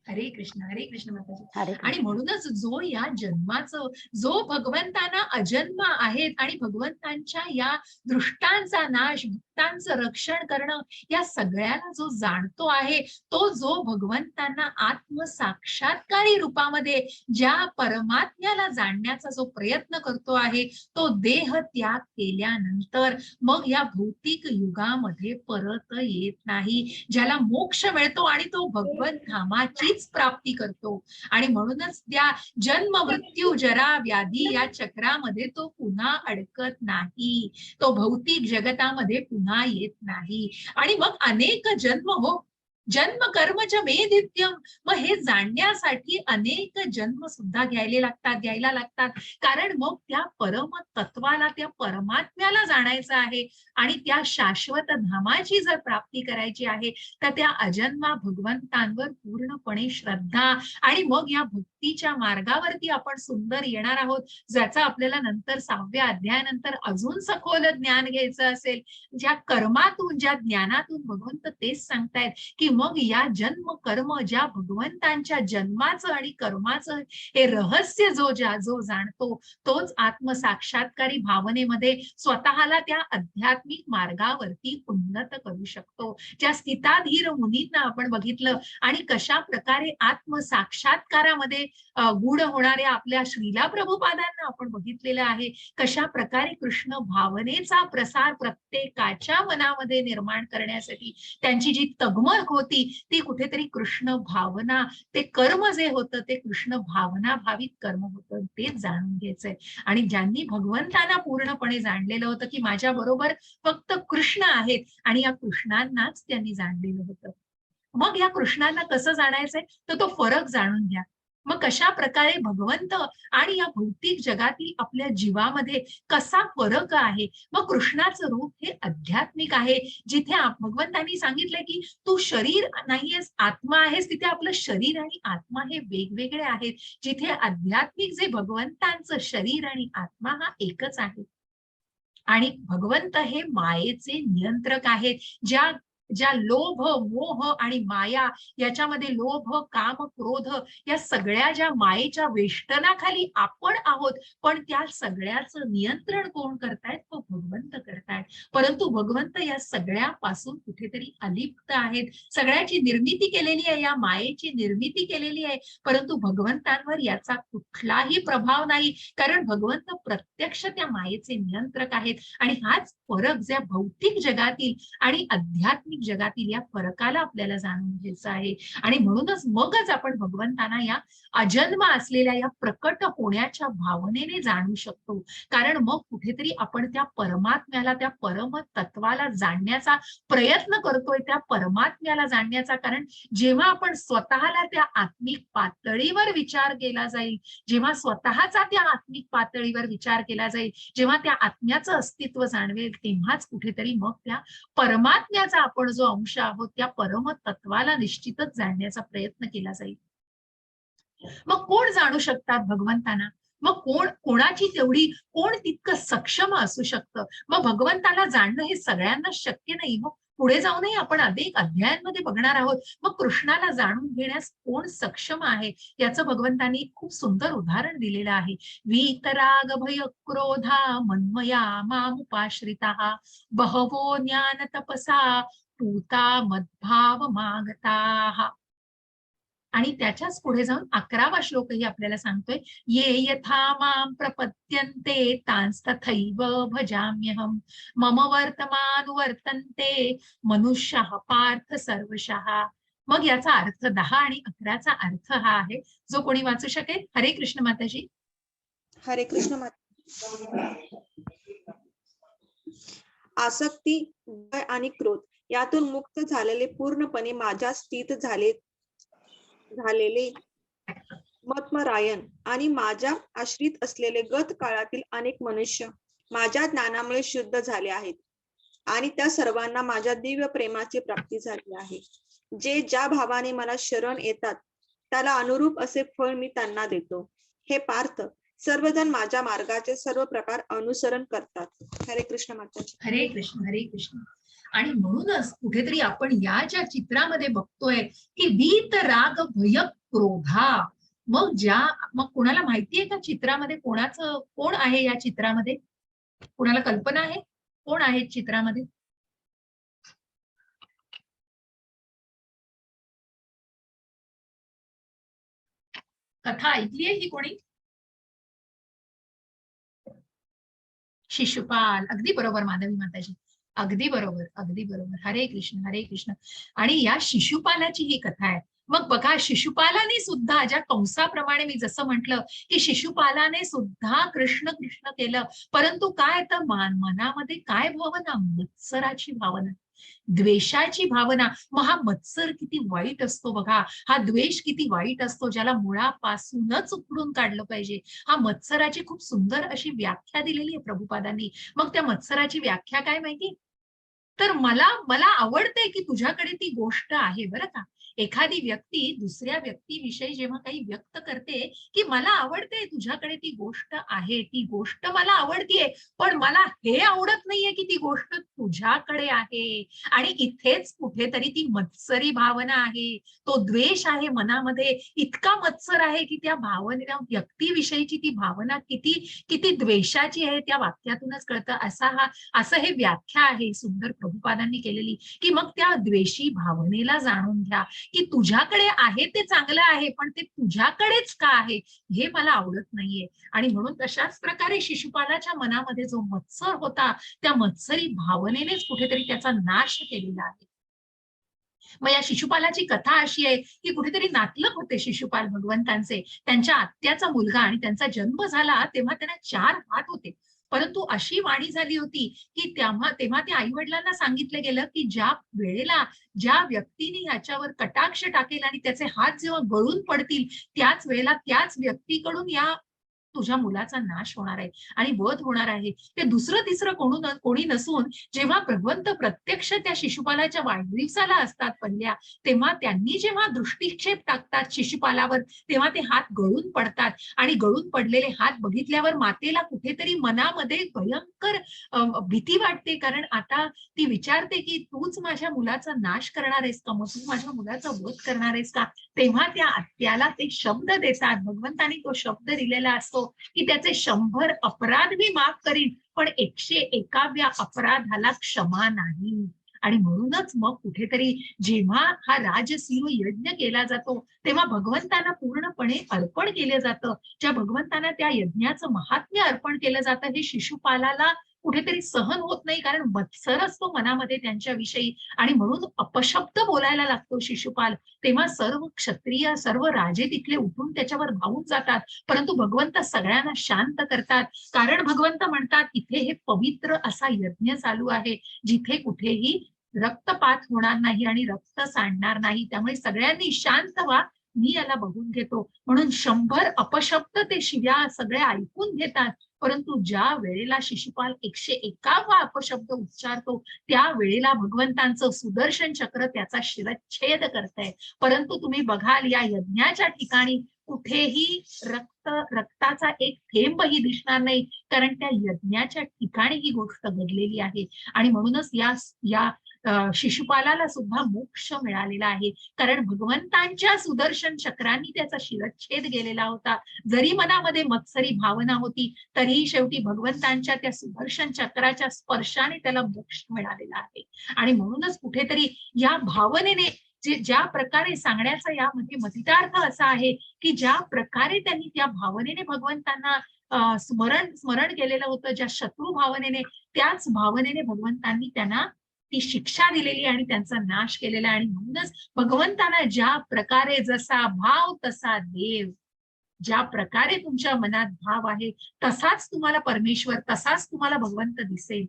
हरे कृष्ण माताजी. हरे आणि कृष्ण. म्हणूनच जो या जन्माचं, जो भगवंतांना अजन्म आहेत आणि भगवंतांच्या या दृष्टांचा नाश, भक्तांचं रक्षण करणं, या सगळ्याला जो जाणतो आहे, तो जो भगवंतांना आत्मसाक्षात्कारी रूपामध्ये ज्या परमात्म्याला जाणण्याचा जो प्रयत्न करतो आहे, तो देह त्याग केल्यानंतर मग या भौतिक युगामध्ये परत येत नाही. ज्याला मोक्ष मिळतो आणि तो भगवंत धामाची प्राप्ती करतो. आणि म्हणूनच त्या जन्म मृत्यू जरा व्याधी या चक्रामध्ये तो पुन्हा अडकत नाही. तो भौतिक जगतामध्ये पुन्हा येत नाही. आणि मग अनेक जन्म, हो, जन्म कर्मच मे दिव्यम, मग हे जाणण्यासाठी अनेक जन्म सुद्धा घ्यायला लागतात. कारण मग त्या परम तत्वाला, त्या परमात्म्याला जाणायचं आहे आणि त्या शाश्वत धामाची जर प्राप्ती करायची आहे, तर त्या अजन्मा भगवंतांवर पूर्णपणे श्रद्धा, आणि मग या भक्तीच्या मार्गावरती आपण सुंदर येणार आहोत, ज्याचा आपल्याला नंतर 6व्या अध्यायानंतर अजून सखोल ज्ञान घ्यायचं असेल. ज्या कर्मातून, ज्या ज्ञानातून भगवंत तेच सांगतायत की मग या जन्म कर्म, ज्या भगवंतांच्या जन्माचं आणि कर्माचं हे रहस्य जो जाणतो, तोच आत्मसाक्षात्कारी भावनेमध्ये स्वतःला त्या आध्यात्मिक मार्गावरती उन्नत करू शकतो. ज्या स्थिताधीर मुनींना आपण बघितलं आणि कशा प्रकारे आत्मसाक्षात्कारामध्ये गुढ होणाऱ्या आपल्या श्रीला प्रभुपादांना आपण बघितलेलं आहे. कशा प्रकारे कृष्ण भावनेचा प्रसार प्रत्येकाच्या मनामध्ये निर्माण करण्यासाठी त्यांची जी तगमग होती, ती कुठेतरी कृष्ण भावना, ते कर्म जे होतं ते कृष्ण भावना भावित कर्म होतं, तेच जाणून घ्यायचंय. आणि ज्यांनी भगवंतांना पूर्णपणे जाणलेलं होतं की माझ्या बरोबर फक्त कृष्ण आहेत, आणि या कृष्णांनाच त्यांनी जाणलेलं होतं. मग या कृष्णांना कसं जाणायचंय, तर तो फरक जाणून घ्या. मग कशा प्रकारे भगवंत आणि या भौतिक जगातील आपल्या जीवामध्ये कसा फरक आहे. मग कृष्णाचं रूप हे आध्यात्मिक आहे. जिथे भगवंतांनी सांगितलंय की तू शरीर नाहीयेस, आत्मा आहेस, तिथे आपलं शरीर आणि आत्मा हे वेगवेगळे आहेत. जिथे आध्यात्मिक जे भगवंतांचं शरीर आणि आत्मा हा एकच आहे. आणि भगवंत हे मायेचे नियंत्रक आहेत. ज्या लोभ, मोह आणि माया, याच्यामध्ये लोभ, काम, क्रोध, या सगळ्या ज्या मायेच्या वेष्टनाखाली आपण आहोत, पण त्या सगळ्याचं नियंत्रण कोण करतायत, तो भगवंत करतायत. परंतु भगवंत या सगळ्यापासून कुठेतरी अलिप्त आहेत. सगळ्याची निर्मिती केलेली आहे, या मायेची निर्मिती केलेली आहे, परंतु भगवंतांवर याचा कुठलाही प्रभाव नाही, कारण भगवंत प्रत्यक्ष त्या मायेचे नियंत्रक आहेत. आणि हाच फरक ज्या भौतिक जगातील आणि आध्यात्मिक आध्यात्मिक जगातील या फरकाला आपल्याला जाणून घ्यायचं आहे. आणि म्हणूनच मगच आपण भगवंतांना या अजन्म असलेल्या या प्रकट होण्याच्या भावनेने जाणू शकतो. कारण मग कुठेतरी आपण त्या परमात्म्याला, त्या परम तत्वाला जाणण्याचा प्रयत्न करतोय, त्या परमात्म्याला जाणण्याचा. कारण जेव्हा आपण स्वतःला त्या आत्मिक पातळीवर विचार केला जाईल, जेव्हा स्वतःचा त्या आत्मिक पातळीवर विचार केला जाईल, जेव्हा त्या आत्म्याचं अस्तित्व जाणवेल, तेव्हाच कुठेतरी मग त्या परमात्म्याचा आपण जो अंश आहोत त्या परम तत्वाला निश्चितच जाणण्याचा प्रयत्न केला जाईल. मग कोण जाणू शकतात भगवंतांना? मग कोणाची तेवढी, कोण तितकं सक्षम असू शकतं? मग भगवंताला जाणणं हे सगळ्यांना शक्य नाही. मग पुढे जाऊनही आपण अनेक अध्यायांमध्ये बघणार आहोत. मग कृष्णाला जाणून घेण्यास कोण सक्षम आहे याचं भगवंतांनी खूप सुंदर उदाहरण दिलेलं आहे. वीतराग भय क्रोधा मन्मया मामुपाश्रिताः बहवो ज्ञान तपसा पूता मद्भाव मागताः. आणि त्याच्याच पुढे जाऊन 11वा श्लोकही आपल्याला सांगतोय, ये यथा मां प्रपद्यन्ते तांस्तथैव भजाम्यहम् मम वर्तमानुवर्तन्ते मनुष्यः पार्थ सर्वशः. मग याचा अर्थ 10 आणि 11चा अर्थ हा आहे, जो कोणी वाचू शकेल? हरे कृष्ण माताजी. हरे कृष्ण माता. आसक्ती, भय आणि क्रोध यातून मुक्त झालेले, पूर्णपणे माझ्या स्थित झालेले मत्मरायण आणि माझ्या आश्रित असलेले गत काळातील अनेक मनुष्य माझ्या ज्ञानामुळे शुद्ध झाले आहेत आणि त्या सर्वांना माझ्या दिव्य प्रेमाची प्राप्ती झाली आहे. जे ज्या भावाने मला शरण येतात त्याला अनुरूप असे फळ मी त्यांना देतो. हे पार्थ, सर्वजण माझ्या मार्गाचे सर्व प्रकार अनुसरण करतात. हरे कृष्ण माताजी. हरे कृष्ण, हरे कृष्ण. आणि म्हणूनच कुठेतरी आपण या ज्या चित्रामध्ये बघतोय की वीत राग भय क्रोधा, मग कोणाला माहितीये का चित्रामध्ये कोण आहे? या चित्रामध्ये कोणाला कल्पना आहे कोण आहे चित्रामध्ये? कथा ऐकलीये ही कोणी? शिशुपाल. अगदी बरोबर माधवी माताजी, अगदी बरोबर, अगदी बरोबर. हरे कृष्ण, हरे कृष्ण. आणि या शिशुपालाची ही कथा आहे. मग बघा, शिशुपालाने सुद्धा, ज्या कंसाप्रमाणे मी जसं म्हटलं की शिशुपालाने सुद्धा कृष्ण कृष्ण केलं, परंतु काय तर मनामध्ये काय भावना? मत्सराची भावना, द्वेषाची भावना. मग हा मत्सर किती वाईट असतो बघा, हा द्वेष किती वाईट असतो, ज्याला मुळापासूनच उखडून काढलं पाहिजे. हा मत्सराची खूप सुंदर अशी व्याख्या दिलेली आहे प्रभुपादांनी. मग त्या मत्सराची व्याख्या काय माहिती? तर मला आवडते की तुझ्याकडे ती गोष्ट आहे. बरं का, एखादी व्यक्ती दुसऱ्या व्यक्तीविषयी जेव्हा काही व्यक्त करते की मला आवडते तुझ्याकडे ती गोष्ट आहे, ती गोष्ट मला आवडतीये, पण मला हे आवडत नाहीये की ती गोष्ट तुझ्याकडे आहे. आणि इथेच कुठेतरी ती मत्सरी भावना आहे, तो द्वेष आहे मनामध्ये. इतका मत्सर आहे की त्या भावनेला, व्यक्तीविषयीची ती भावना किती किती द्वेषाची आहे त्या वाक्यातूनच कळतं. असं हे व्याख्या आहे सुंदर प्रभुपादांनी केलेली. की मग त्या द्वेषी भावनेला जाणून घ्या की तुझ्याकडे आहे ते चांगलं आहे, पण ते तुझ्याकडेच का आहे हे मला आवडत नाहीये. आणि म्हणून तशाच प्रकारे शिशुपालाच्या मनामध्ये जो मत्सर होता, त्या मत्सरी भावनेनेच कुठेतरी त्याचा नाश केलेला आहे. मग या शिशुपालाची कथा अशी आहे की कुठेतरी नातलग होते शिशुपाल भगवंतांचे, त्यांच्या आत्याचा मुलगा, आणि त्यांचा जन्म झाला तेव्हा त्यांना 4 हात होते. परंतु अशी वाणी झाली होती की तेव्हा ते आई वडिलांना सांगितलं गेलं की ज्या वेळेला ज्या व्यक्तीने ह्याच्यावर कटाक्ष टाकेल आणि त्याचे हात जेव्हा गळून पडतील, त्याच वेळेला त्याच व्यक्तीकडून या तुझ्या मुलाचा नाश होणार आहे आणि वध होणार आहे. ते दुसरं तिसरं कोणी नसून जेव्हा भगवंत प्रत्यक्ष त्या शिशुपालाच्या वाढदिवसाला असतात पहिल्या, तेव्हा त्यांनी जेव्हा दृष्टिक्षेप टाकतात शिशुपालावर, तेव्हा ते हात गळून पडतात. आणि गळून पडलेले हात बघितल्यावर मातेला कुठेतरी मनामध्ये भयंकर भीती वाटते. कारण आता ती विचारते की तूच माझ्या मुलाचा नाश करणार आहेस का? मग तू माझ्या मुलाचा वध करणार आहेस का? तेव्हा त्या आत्याला ते शब्द देतात. भगवंतांनी तो शब्द दिलेला असतो की त्याचे 100 अपराध मी माफ करीन, पण 101व्या अपराधाला क्षमा नाही. आणि म्हणूनच मग कुठेतरी जेव्हा हा राजसिंह यज्ञ केला जातो, तेव्हा भगवंतांना पूर्णपणे अर्पण केलं जातं. ज्या भगवंतांना त्या यज्ञाचं महात्म्य अर्पण केलं जातं, हे शिशुपालाला कुठेतरी सहन होत नाही, कारण मत्सर असतो मनामध्ये त्यांच्याविषयी आणि म्हणून अपशब्द बोलायला लागतो शिशुपाल. तेव्हा सर्व क्षत्रिय, सर्व राजे तिथले उठून त्याच्यावर धावून जातात, परंतु भगवंत सगळ्यांना शांत करतात. कारण भगवंत म्हणतात इथे हे पवित्र असा यज्ञ चालू आहे, जिथे कुठेही रक्तपात होणार नाही आणि रक्त सांडणार नाही. त्यामुळे सगळ्यांनी शांत व्हा, मी याला बघून घेतो. म्हणून 100 अपशब्द ते शिव्या सगळे ऐकून घेतात, परंतु ज्या वेळेला शिशुपाल 101 अपशब्द उच्चारतो त्या वेळेला भगवंतांचं सुदर्शन चक्र त्याचा शिरच्छेद करतंय. परंतु तुम्ही बघाल या यज्ञाच्या ठिकाणी कुठेही रक्ताचा एक थेंबही दिसणार नाही, कारण त्या यज्ञाच्या ठिकाणी ही गोष्ट घडलेली आहे. आणि म्हणूनच या शिशुपालाला सुद्धा मोक्ष मिळालेला आहे, कारण भगवंतांच्या सुदर्शन चक्रांनी त्याचा शिरच्छेद गेलेला होता. जरी मनामध्ये मत्सरी भावना होती तरीही शेवटी भगवंतांच्या त्या सुदर्शन चक्राच्या स्पर्शाने त्याला मोक्ष मिळालेला आहे. आणि म्हणूनच कुठेतरी या भावनेने ज्या प्रकारे सांगण्याचा यामध्ये मतितार्थ असा आहे की ज्या प्रकारे त्यांनी त्या भावनेने भगवंतांना स्मरण केलेलं होतं, ज्या शत्रू भावनेने, त्याच भावनेने भगवंतांनी त्यांना ती शिक्षा दिलेली आणि त्यांचा नाश केलेला. आणि म्हणूनच भगवंतांना ज्या प्रकारे जसा भाव तसा देव, ज्या प्रकारे तुमच्या मनात भाव आहे तसाच तुम्हाला परमेश्वर, तसाच तुम्हाला भगवंत दिसेल.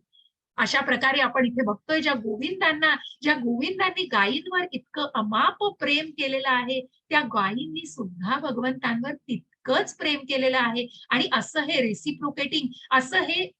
अशा प्रकारे आपण इथे बघतोय ज्या गोविंदांनी गायींवर इतकं अमाप प्रेम केलेलं आहे, त्या गायींनी सुद्धा भगवंतांवर तितकंच प्रेम केलेलं आहे. आणि असं हे रेसिप्रोकेटिंग, असं हे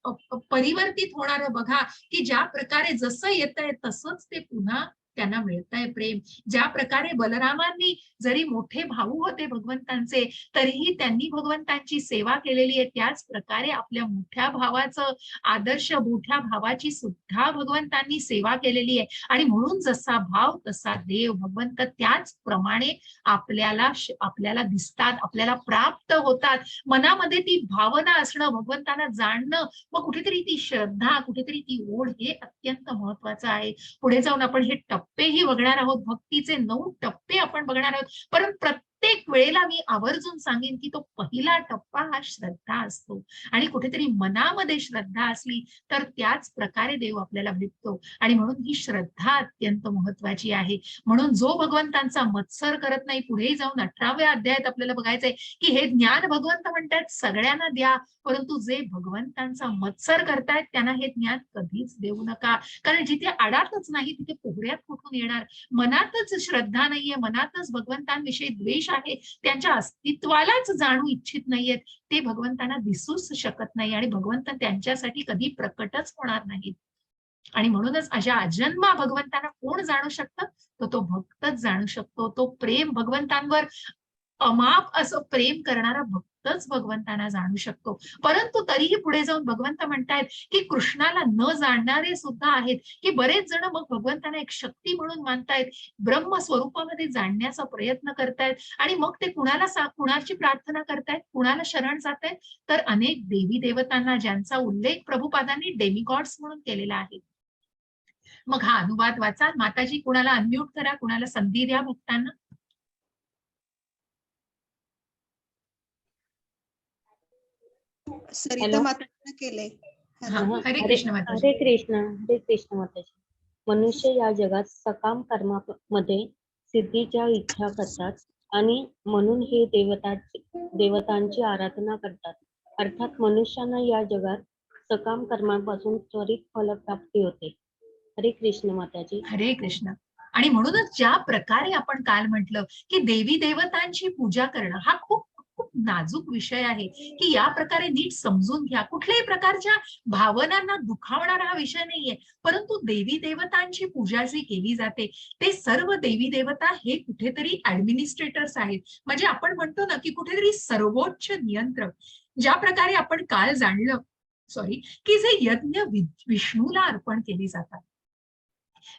परिवर्तित होणारं बघा, की ज्या प्रकारे जसं येतंय तसंच ते पुन्हा त्यांना मिळतंय प्रेम. ज्या प्रकारे बलरामांनी जरी मोठे भाऊ होते भगवंतांचे, तरीही त्यांनी भगवंतांची सेवा केलेली आहे, त्याच प्रकारे आपल्या मोठ्या भावाचं, आदर्श मोठ्या भावाची सुद्धा भगवंतांनी सेवा केलेली आहे. आणि म्हणून जसा भाव तसा देव, भगवंत त्याचप्रमाणे आपल्याला दिसतात, आपल्याला प्राप्त होतात. मनामध्ये ती भावना असणं, भगवंतांना जाणणं, मग कुठेतरी ती श्रद्धा, कुठेतरी ती ओढ, हे अत्यंत महत्वाचं आहे. पुढे जाऊन आपण हे टप्पेही बघणार आहोत, भक्तीचे 9 टप्पे आपण बघणार आहोत. पण प्रत्येक वेळेला मी आवर्जून सांगेन की तो पहिला टप्पा हा श्रद्धा असतो. आणि कुठेतरी मनामध्ये श्रद्धा असली तर त्याच प्रकारे देव आपल्याला भेटतो. आणि म्हणून ही श्रद्धा अत्यंत महत्वाची आहे. म्हणून जो भगवंतांचा मत्सर करत नाही, पुढे जाऊन 18व्या अध्यायात आपल्याला बघायचंय की हे ज्ञान भगवंत म्हणतात सगळ्यांना द्या, परंतु जे भगवंतांचा मत्सर करतायत त्यांना हे ज्ञान कधीच देऊ नका. कारण जिथे आडातच नाही तिथे पोहऱ्यात कुठून येणार. मनातच श्रद्धा नाहीये, मनातच भगवंतांविषयी द्वेष आहे, त्यांच्या अस्तित्वालाच जाणू इच्छित नाहीयेत, ते भगवंतांना दिसूच शकत नाही आणि भगवंत त्यांच्यासाठी कधी प्रकटच होणार नाहीत. आणि म्हणूनच अशा अजन्मा भगवंतांना कोण जाणू शकतं, तर तो भक्तच जाणू शकतो. तो प्रेम भगवंतांवर अमाप असं प्रेम करणारा भक्तच भगवंतांना जाणू शकतो. परंतु तरीही पुढे जाऊन भगवंत म्हणतायत की कृष्णाला न जाणणारे सुद्धा आहेत, की बरेच जण मग भगवंतांना एक शक्ती म्हणून मानतायत, ब्रह्मस्वरूपामध्ये जाणण्याचा प्रयत्न करतायत. आणि मग ते कुणाची प्रार्थना करतायत, कुणाला शरण जातायत, तर अनेक देवी देवतांना, ज्यांचा उल्लेख प्रभुपादांनी डेमिगॉड्स म्हणून केलेला आहे. मग हा अनुवाद वाचा. माताजी कुणाला अनम्यूट करा, कुणाला संधी द्या भक्तांना. सरिता माताजीने केले. हरे कृष्ण माताजी. हरे कृष्ण माताजी. मनुष्य या जगात सकाम कर्मामध्ये सिद्धीच्या इच्छा करतात आणि म्हणून हे देवतांची आराधना करतात. अर्थात मनुष्यांना या जगात सकाम कर्मापासून त्वरित फलप्राप्ती होते. हरे कृष्ण माताजी. हरे कृष्ण. आणि म्हणूनच ज्या प्रकारे आपण काल म्हटलं की देवी देवतांची पूजा करणं हा खूप खूप नाजूक विषय आहे, की या प्रकारे नीट समजून घ्या. कुठल्याही प्रकारच्या भावनांना दुखावणारा हा विषय नाहीये, परंतु देवी देवतांची पूजा जी केली जाते ते सर्व देवी देवता हे कुठेतरी ऍडमिनिस्ट्रेटर्स आहेत. म्हणजे आपण म्हणतो ना की कुठेतरी सर्वोच्च नियंत्रक. ज्या प्रकारे आपण काल जाणलं की जे यज्ञ विष्णूला अर्पण केली जातात,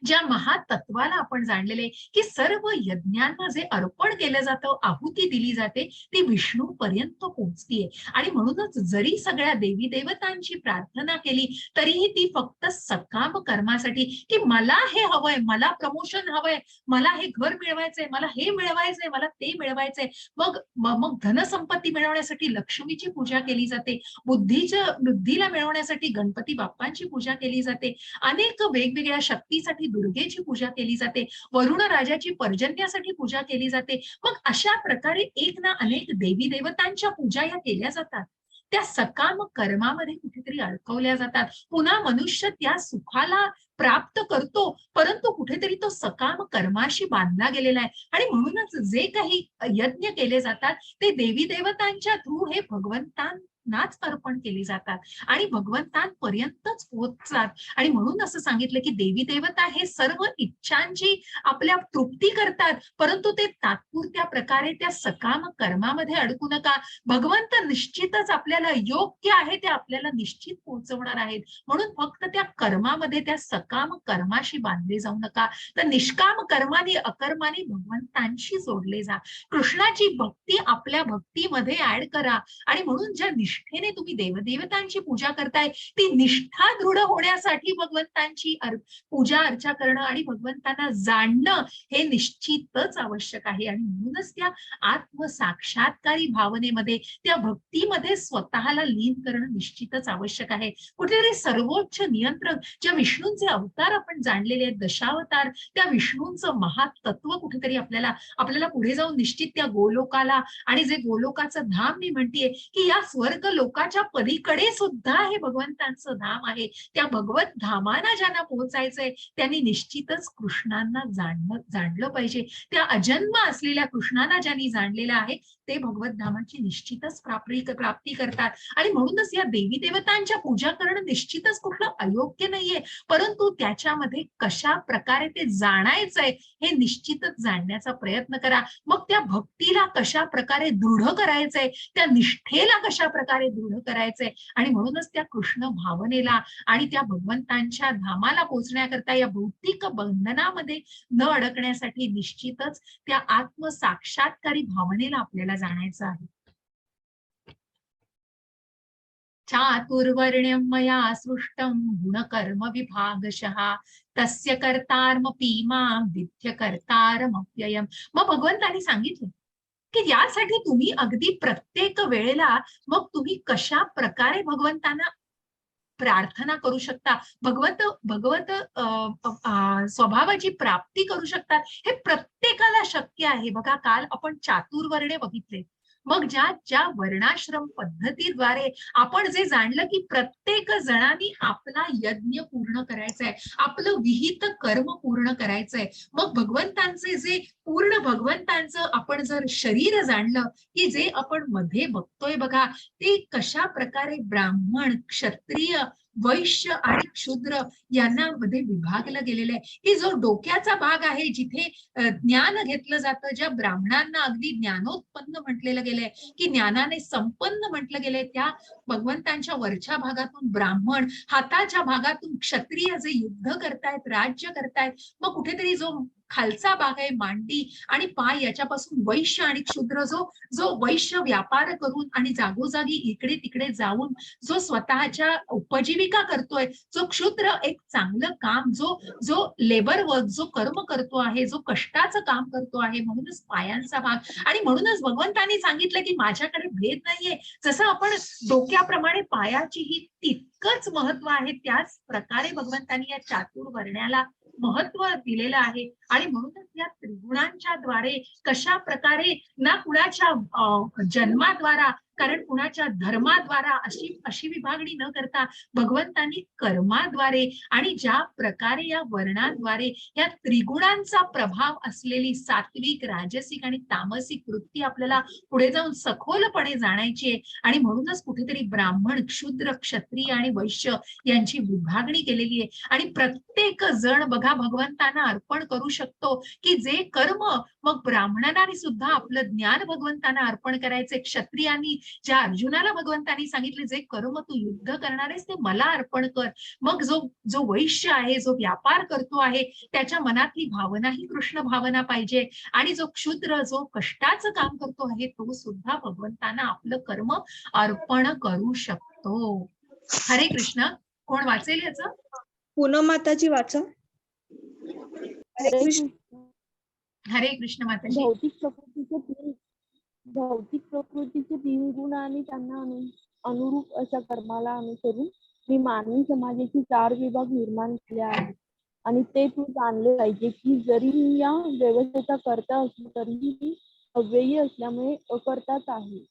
ज्या महातत्वाला आपण जाणलेले की सर्व यज्ञांना जे अर्पण केलं जातं, आहुती दिली जाते, ती विष्णू पर्यंत पोहोचतीये. आणि म्हणूनच जरी सगळ्या देवी देवतांची प्रार्थना केली तरीही ती फक्त सकाम कर्मासाठी, की मला हे हवंय, मला प्रमोशन हवंय, मला हे घर मिळवायचंय, मला हे मिळवायचंय, मला ते मिळवायचंय. मग धनसंपत्ती मिळवण्यासाठी लक्ष्मीची पूजा केली जाते, बुद्धीला मिळवण्यासाठी गणपती बाप्पांची पूजा केली जाते, अनेक वेगवेगळ्या शक्तीसाठी दुर्गेची पूजा केली जाते, वरुण राजाची पर्जन्यासाठी पूजा केली जाते. मग अशा प्रकारे एक ना अनेक देवी देवतांच्या पूजा या केल्या जातात. त्या सकाम कर्मामध्ये कुठेतरी अडकवल्या जातात. पुन्हा मनुष्य त्या सुखाला प्राप्त करतो, परंतु कुठेतरी तो सकाम कर्माशी बांधला गेलेला आहे. आणि म्हणूनच जे काही यज्ञ केले जातात ते देवी देवतांच्या थ्रू हे भगवंतांनाच अर्पण केले जातात आणि भगवंतांपर्यंतच पोहोचतात. आणि म्हणून असं सांगितलं की देवी देवता हे सर्व इच्छांची आपल्या तृप्ती करतात, परंतु ते तात्पुरत्या प्रकारे त्या सकाम कर्मामध्ये अडकू नका. भगवंत निश्चितच आपल्याला योग्य आहे ते आपल्याला निश्चित पोहोचवणार आहेत. म्हणून फक्त त्या कर्मामध्ये, त्या सकाम कर्माशी बांधले जाऊ नका, तर निष्काम कर्माने अकर्माने भगवंतांशी जोडले जा. कृष्णाची भक्ती आपल्या भक्तीमध्ये ऍड करा. आणि म्हणून ज्या निष्ठेने तुम्ही देवदेवतांची पूजा करताय ती निष्ठा दृढ होण्यासाठी भगवंतांची पूजा अर्चा करणं आणि भगवंतांना जाणणं हे निश्चितच आवश्यक आहे. आणि म्हणूनच त्या आत्मसाक्षात्कारी भावनेमध्ये, त्या भक्तीमध्ये स्वतःला लीन करणं निश्चितच आवश्यक आहे. कुठेतरी सर्वोच्च नियंत्रक ज्या विष्णूंचे अवतार आपण जाणलेले आहेत, दशावतार, त्या विष्णूंचं महातत्व कुठेतरी आपल्याला पुढे जाऊन निश्चित त्या गोलोकाला, आणि जे गोलोकाचं धाम मी म्हणतेय की या स्वर्ग लोकाच्या पलीकडे सुद्धा हे भगवंतांचं धाम आहे. त्या भगवत धामाना ज्यांना पोहोचायचंय त्यांनी निश्चितच कृष्णांना जाणलं पाहिजे. त्या अजन्म असलेल्या कृष्णांना ज्यांनी जाणलेलं आहे ते भगवत धामाची निश्चितच प्राप्ती करतात. आणि म्हणूनच या देवी देवतांच्या पूजा करणं निश्चितच कुठलं अयोग्य नाहीये, परंतु त्याच्यामध्ये कशा प्रकारे ते जाणायचंय हे निश्चितच जाणण्याचा प्रयत्न करा. मग त्या भक्तीला कशा प्रकारे दृढ करायचंय, त्या निष्ठेला कशा प्रकारे दृढ करायचंय. आणि म्हणूनच त्या कृष्ण भावनेला आणि त्या भगवंतांच्या धामाला पोहोचण्याकरता या भौतिक बंधनामध्ये न अडकण्यासाठी निश्चितच त्या आत्मसाक्षात्कारी भावनेला आपल्याला जाणायचं आहे. चातुर्वर्ण्यं मया सृष्टं गुणकर्म विभागशः तस्य कर्तारमपि मां विद्य कर्तारमप्ययम्. मग भगवंतांनी सांगितलं की यासाठी तुम्ही अगदी प्रत्येक वेळेला मग तुम्ही कशा प्रकारे भगवंतांना प्रार्थना करू शकता, भगवत स्वभावाची प्राप्ती करू शकतात, हे प्रत्येकाला शक्य आहे. बघा, काल आपण चातुर्वर्ण्य बघितले. मग ज्या वर्णाश्रम पद्धतीद्वारे आपण जे जाणलं की प्रत्येक जणांनी आपला यज्ञ पूर्ण करायचाय, आपलं विहित कर्म पूर्ण करायचंय. मग भगवंतांचे जे पूर्ण भगवंतांचं आपण जर शरीर जाणलं की जे आपण मध्ये बघतोय बघा, ते कशा प्रकारे ब्राह्मण, क्षत्रिय, वैश्य आणि शूद्र यांना मध्ये विभागलं गेलेलं आहे. की जो डोक्याचा भाग आहे, जिथे ज्ञान घेतलं जातं, ज्या ब्राह्मणांना अगदी ज्ञानोत्पन्न म्हटलेलं गेलंय, की ज्ञानाने संपन्न म्हटलं गेलंय, त्या भगवंतांच्या वरच्या भागातून ब्राह्मण, हाताच्या भागातून क्षत्रिय जे युद्ध करतायत, राज्य करतायत. मग कुठेतरी जो खालचा भाग आहे, मांडी आणि पाय, याच्यापासून वैश्य आणि क्षुद्र, जो वैश्य व्यापार करून आणि जागोजागी इकडे तिकडे जाऊन जो स्वतःच्या उपजीविका करतोय, जो क्षुद्र एक चांगलं काम, जो लेबर वर्क, जो कर्म करतो आहे, जो कष्टाचं काम करतो आहे, म्हणूनच पायांचा भाग. आणि म्हणूनच भगवंतांनी सांगितलं की माझ्याकडे भेद नाहीये. जसं आपण डोक्याप्रमाणे पायाचीही तितकंच महत्व आहे, त्याच प्रकारे भगवंतांनी या चातुर्वर्ण्याला महत्व दिलेलं आहे. आणि म्हणूनच या त्रिगुणांच्या द्वारे कशा प्रकारे ना कुणाच्या जन्माद्वारा, कारण कुणाच्या धर्माद्वारा अशी विभागणी न करता भगवंतांनी कर्माद्वारे आणि ज्या प्रकारे या वर्णांद्वारे या त्रिगुणांचा प्रभाव असलेली सात्विक, राजसिक आणि तामसिक वृत्ती आपल्याला पुढे जाऊन सखोलपणे जाणायची आहे. आणि म्हणूनच कुठेतरी ब्राह्मण, क्षुद्र, क्षत्रिय आणि वैश्य यांची विभागणी केलेली आहे. आणि प्रत्येक जण बघा भगवंतांना अर्पण करू शकतो की जे कर्म मग ब्राह्मणांनी सुद्धा आपलं ज्ञान भगवंतांना अर्पण करायचे. क्षत्रियांनी ज्या अर्जुनाला भगवंतांनी सांगितले जे कर्म तू युद्ध करणार आहेस ते मला अर्पण कर. मग जो जो वैश्य आहे, जो व्यापार करतो आहे, त्याच्या मनातली भावना ही कृष्ण भावना पाहिजे. आणि जो क्षुद्र, जो कष्टाचं काम करतो आहे, तो सुद्धा भगवंतांना आपलं कर्म अर्पण करू शकतो. हरे कृष्ण. कोण वाचेल याचं? पूनम माताजी वाचा. हरे कृष्ण. हरे कृष्ण माताजी. भौतिक प्रकृतीचे 3 गुण आणि त्यांना अनुरूप अशा कर्माला अनुसरून मी मानवी समाजाचे 4 विभाग निर्माण केले आहेत. आणि ते तू जाणले पाहिजे की जरी मी या व्यवस्थेचा कर्ता असलो तरीही मी अव्ययी असल्यामुळे अकर्ताच आहे.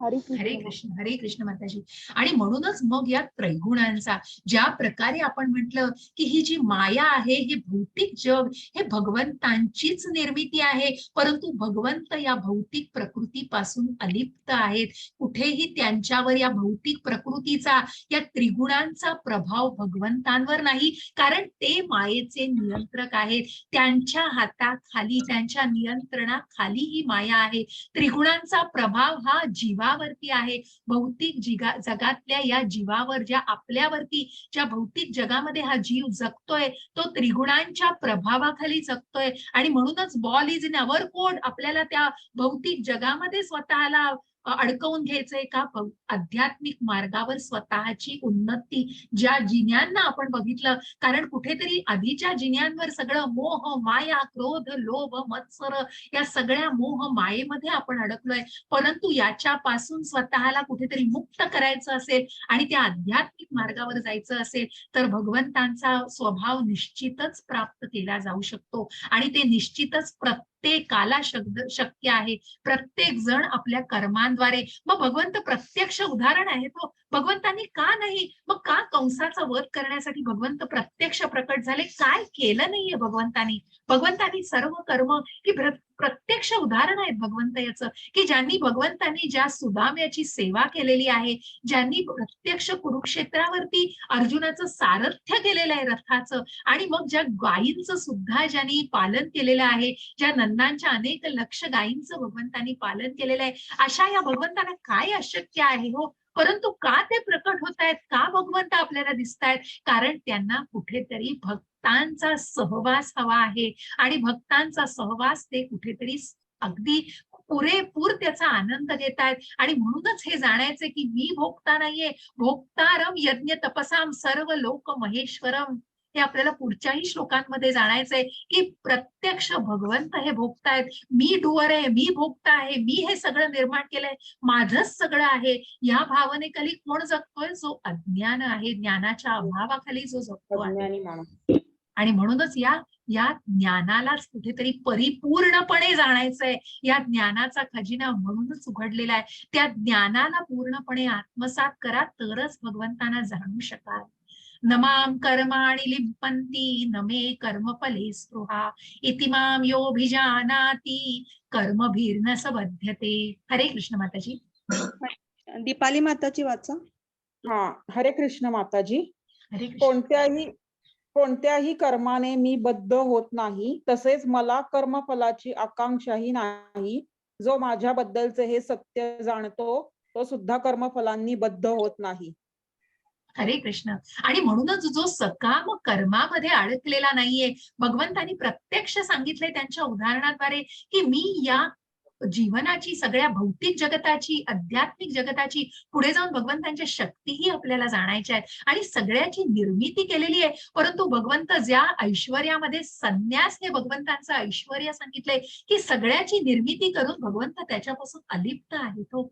हरे हरे कृष्ण. कृष्ण. हरे कृष्ण माताजी. आणि म्हणूनच मग या त्रैगुणांचा ज्या प्रकारे आपण म्हटलं की ही जी माया आहे, हे भौतिक जग, हे भगवंतांचीच निर्मिती आहे, परंतु भगवंत या भौतिक प्रकृतीपासून अलिप्त आहेत. कुठेही त्यांच्यावर या भौतिक प्रकृतीचा, या त्रिगुणांचा प्रभाव भगवंतांवर नाही, कारण ते मायेचे नियंत्रक आहेत. त्यांच्या हाताखाली, त्यांच्या नियंत्रणाखाली ही माया आहे. त्रिगुणांचा प्रभाव हा जीवावरती आहे. भौतिक जगातल्या या जीवावर, ज्या आपल्यावरती, ज्या भौतिक जगामध्ये हा जीव जगतोय, तो त्रिगुणांच्या प्रभावाखाली जगतोय. आणि म्हणूनच ball is in our code. आपल्याला त्या भौतिक जगामध्ये स्वतःला अडकवून घ्यायचंय का? आध्यात्मिक मार्गावर स्वतःची उन्नती, ज्या जिन्यांना आपण बघितलं, कारण कुठेतरी आधीच्या जिन्यांवर सगळं मोह, माया, क्रोध, लोभ, मत्सर, या सगळ्या मोह मायेमध्ये आपण अडकलोय. परंतु याच्यापासून स्वतःला कुठेतरी मुक्त करायचं असेल आणि त्या आध्यात्मिक मार्गावर जायचं असेल तर भगवंतांचा स्वभाव निश्चितच प्राप्त केला जाऊ शकतो. आणि ते निश्चितच प्रत्येकाला शक्य आहे. प्रत्येक जण आपल्या कर्मांद्वारे. मग भगवंत प्रत्यक्ष उदाहरण आहे तो. भगवंतांनी का नाही, मग का कंसाचा वध करण्यासाठी भगवंत प्रत्यक्ष प्रकट झाले? काय केलं नाहीये भगवंतांनी? भगवंतांनी सर्व कर्म ही प्रत्यक्ष उदाहरण आहेत भगवंत याचं, की ज्यांनी भगवंतांनी ज्या सुदाम्याची सेवा केलेली आहे, ज्यांनी प्रत्यक्ष कुरुक्षेत्रावरती अर्जुनाचं सारथ्य केलेलं आहे रथाचं, आणि मग ज्या गायींचं सुद्धा ज्यांनी पालन केलेलं आहे, ज्या नंदांच्या अनेक लक्ष गायींचं भगवंतांनी पालन केलेलं आहे, अशा या भगवंतांना काय अशक्य आहे हो? परंतु का ते प्रकट होत आहेत? का भगवंत आपल्याला दिसतायत? कारण त्यांना कुठेतरी भक्तांचा सहवास हवा आहे. आणि भक्तांचा सहवास ते कुठेतरी अगदी पुरेपूर त्याचा आनंद घेत आहेत. आणि म्हणूनच हे जाणायचे की मी भोगता नाहीये, भोक्तारम यज्ञ तपसाम सर्व लोक महेश्वरम. हे आपल्याला पुढच्याही श्लोकांमध्ये जाणायचंय की प्रत्यक्ष भगवंत हे भोगतायत. मी डुअर आहे, मी भोगता आहे, मी हे सगळं निर्माण केलंय, माझंच सगळं आहे. या भावनेखाली कोण जगतोय? जो अज्ञान आहे, ज्ञानाच्या अभावाखाली जो जगतो आहे. आणि म्हणूनच या ज्ञानालाच कुठेतरी परिपूर्णपणे जाणायचंय. या ज्ञानाचा खजिना म्हणूनच उघडलेला आहे. त्या ज्ञानाला पूर्णपणे आत्मसात करा, तरच भगवंतांना जाणू शकाल. नमाम कर्माणि लिप्पन्ति न मे कर्मफले स्पृहा इति माम योऽभिजानाति कर्मभिर्न स बध्यते. हरे कृष्ण माताजी. दीपाली माताची वाचा. हा, हरे कृष्ण माताजी. हरे कृष्ण. कोणत्याही कर्माने मी बद्ध होत नाही, तसेच मला कर्मफलाची आकांक्षाही नाही. जो माझ्याबद्दलचे हे सत्य जाणतो तो सुद्धा कर्मफलांनी बद्ध होत नाही. हरे कृष्ण. आणि म्हणूनच जो सकाम कर्मामध्ये अडकलेला नाहीये, भगवंतांनी प्रत्यक्ष सांगितले त्यांच्या उदाहरणाद्वारे की मी या जीवनाची, सगळ्या भौतिक जगताची, आध्यात्मिक जगताची, पुढे जाऊन भगवंतांच्या शक्तीही आपल्याला जाणायच्या आहेत आणि सगळ्याची निर्मिती केलेली आहे. परंतु भगवंत ज्या ऐश्वर्यामध्ये, संन्यास हे भगवंतांचं ऐश्वर्य सांगितलंय की सगळ्याची निर्मिती करून भगवंत त्याच्यापासून अलिप्त आहे तो.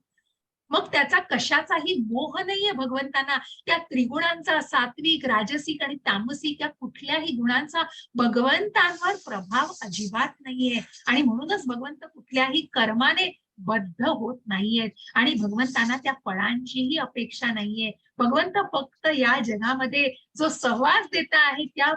मग त्याचा कशाचाही मोह नाहीये भगवंतांना. त्या त्रिगुणांचा, सात्विक, राजसिक आणि तामसिक, या कुठल्याही गुणांचा भगवंतांवर प्रभाव अजिबात नाहीये. आणि म्हणूनच भगवंत कुठल्याही कर्माने बद्ध होत नाहीयेत आणि भगवंतांना त्या फळांचीही अपेक्षा नाहीये. भगवंत फक्त या जगामध्ये जो सहवास देत आहे त्या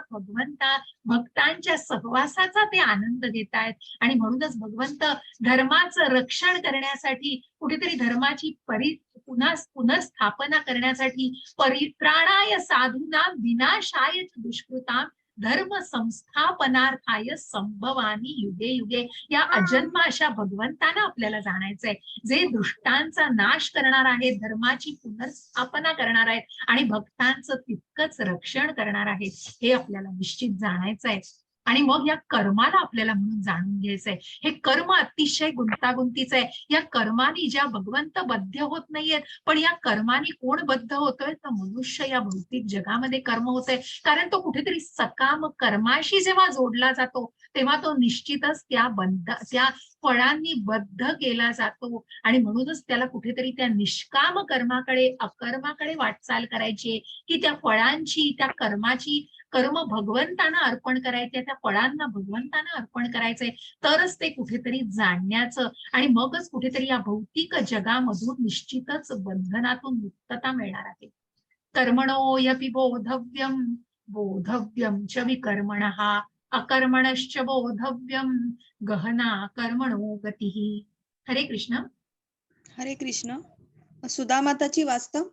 भक्तांच्या सहवासाचा ते आनंद घेत आहेत. आणि म्हणूनच भगवंत धर्माचं रक्षण करण्यासाठी, कुठेतरी धर्माची पुनर्स्थापना करण्यासाठी, परित्राणाय साधूनां विनाशाय दुष्कृतां धर्म संस्थापनार्थाय संभवानी युगे युगे. या अजन्म अशा भगवंताना आपल्याला जाणायचंय, जे दुष्टांचा नाश करणार आहेत, धर्माची पुनर्स्थापना करणार आहेत आणि भक्तांचं तितकंच रक्षण करणार आहेत, हे आपल्याला निश्चित जाणायचं आहे. आणि मग या कर्माला आपल्याला म्हणून जाणून घ्यायचंय. हे कर्म अतिशय गुंतागुंतीचं आहे. या कर्माने ज्या भगवंत बद्ध होत नाहीयेत, पण या कर्माने कोण बद्ध होतोय, तर मनुष्य या भौतिक जगामध्ये कर्म होतोय. कारण तो कुठेतरी सकाम कर्माशी जेव्हा जोडला जातो, तेव्हा तो निश्चितच त्या फळांनी बद्ध केला जातो. आणि म्हणूनच त्याला कुठेतरी त्या निष्काम कर्माकडे, अकर्माकडे वाटचाल करायची, की त्या फळांची, त्या कर्माची, कर्म भगवंतांना अर्पण करायचे, त्या फळांना भगवंतांना अर्पण करायचंय, तरच ते कुठेतरी जाणण्याचं आणि मगच कुठेतरी या भौतिक जगामधून निश्चितच बंधनातून मुक्तता मिळणार आहे. कर्मणो यपि बोधव्यम बोधव्यम च विकर्मणः अकर्मणश्च बोधव्यम गहना कर्मणो गतिः. हरे कृष्ण. हरे कृष्ण. सुधामाताची वास्तव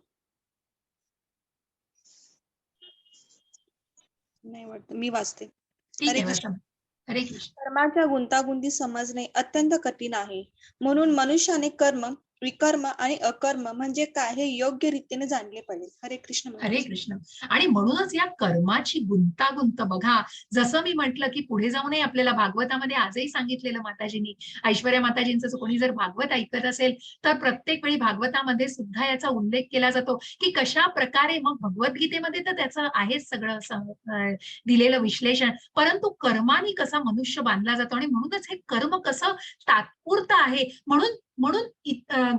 नाही वाटत, मी वाचते. ठीक हरे आहे कृष्ण. वाचा. हरे कृष्ण. कर्माच्या गुंतागुंती समजणे अत्यंत कठीण आहे. म्हणून मनुष्याने कर्म, विकर्म आणि अकर्म म्हणजे काय हे योग्य रीतीने जाणले पाहिजे. हरे कृष्ण. हरे कृष्ण. आणि म्हणूनच या कर्माची गुंतागुंत बघा, जसं मी म्हटलं की पुढे जाऊनही आपल्याला भागवतामध्ये आजही सांगितलेलं माताजींनी, ऐश्वर्या माताजींचं कोणी जर भागवत ऐकत असेल तर प्रत्येक वेळी भागवतामध्ये सुद्धा याचा उल्लेख केला जातो की कशा प्रकारे, मग भगवद्गीतेमध्ये तर त्याचं आहेच सगळं दिलेलं विश्लेषण, परंतु कर्माने कसा मनुष्य बांधला जातो आणि म्हणूनच हे कर्म कसं तात्पुरतं आहे. म्हणून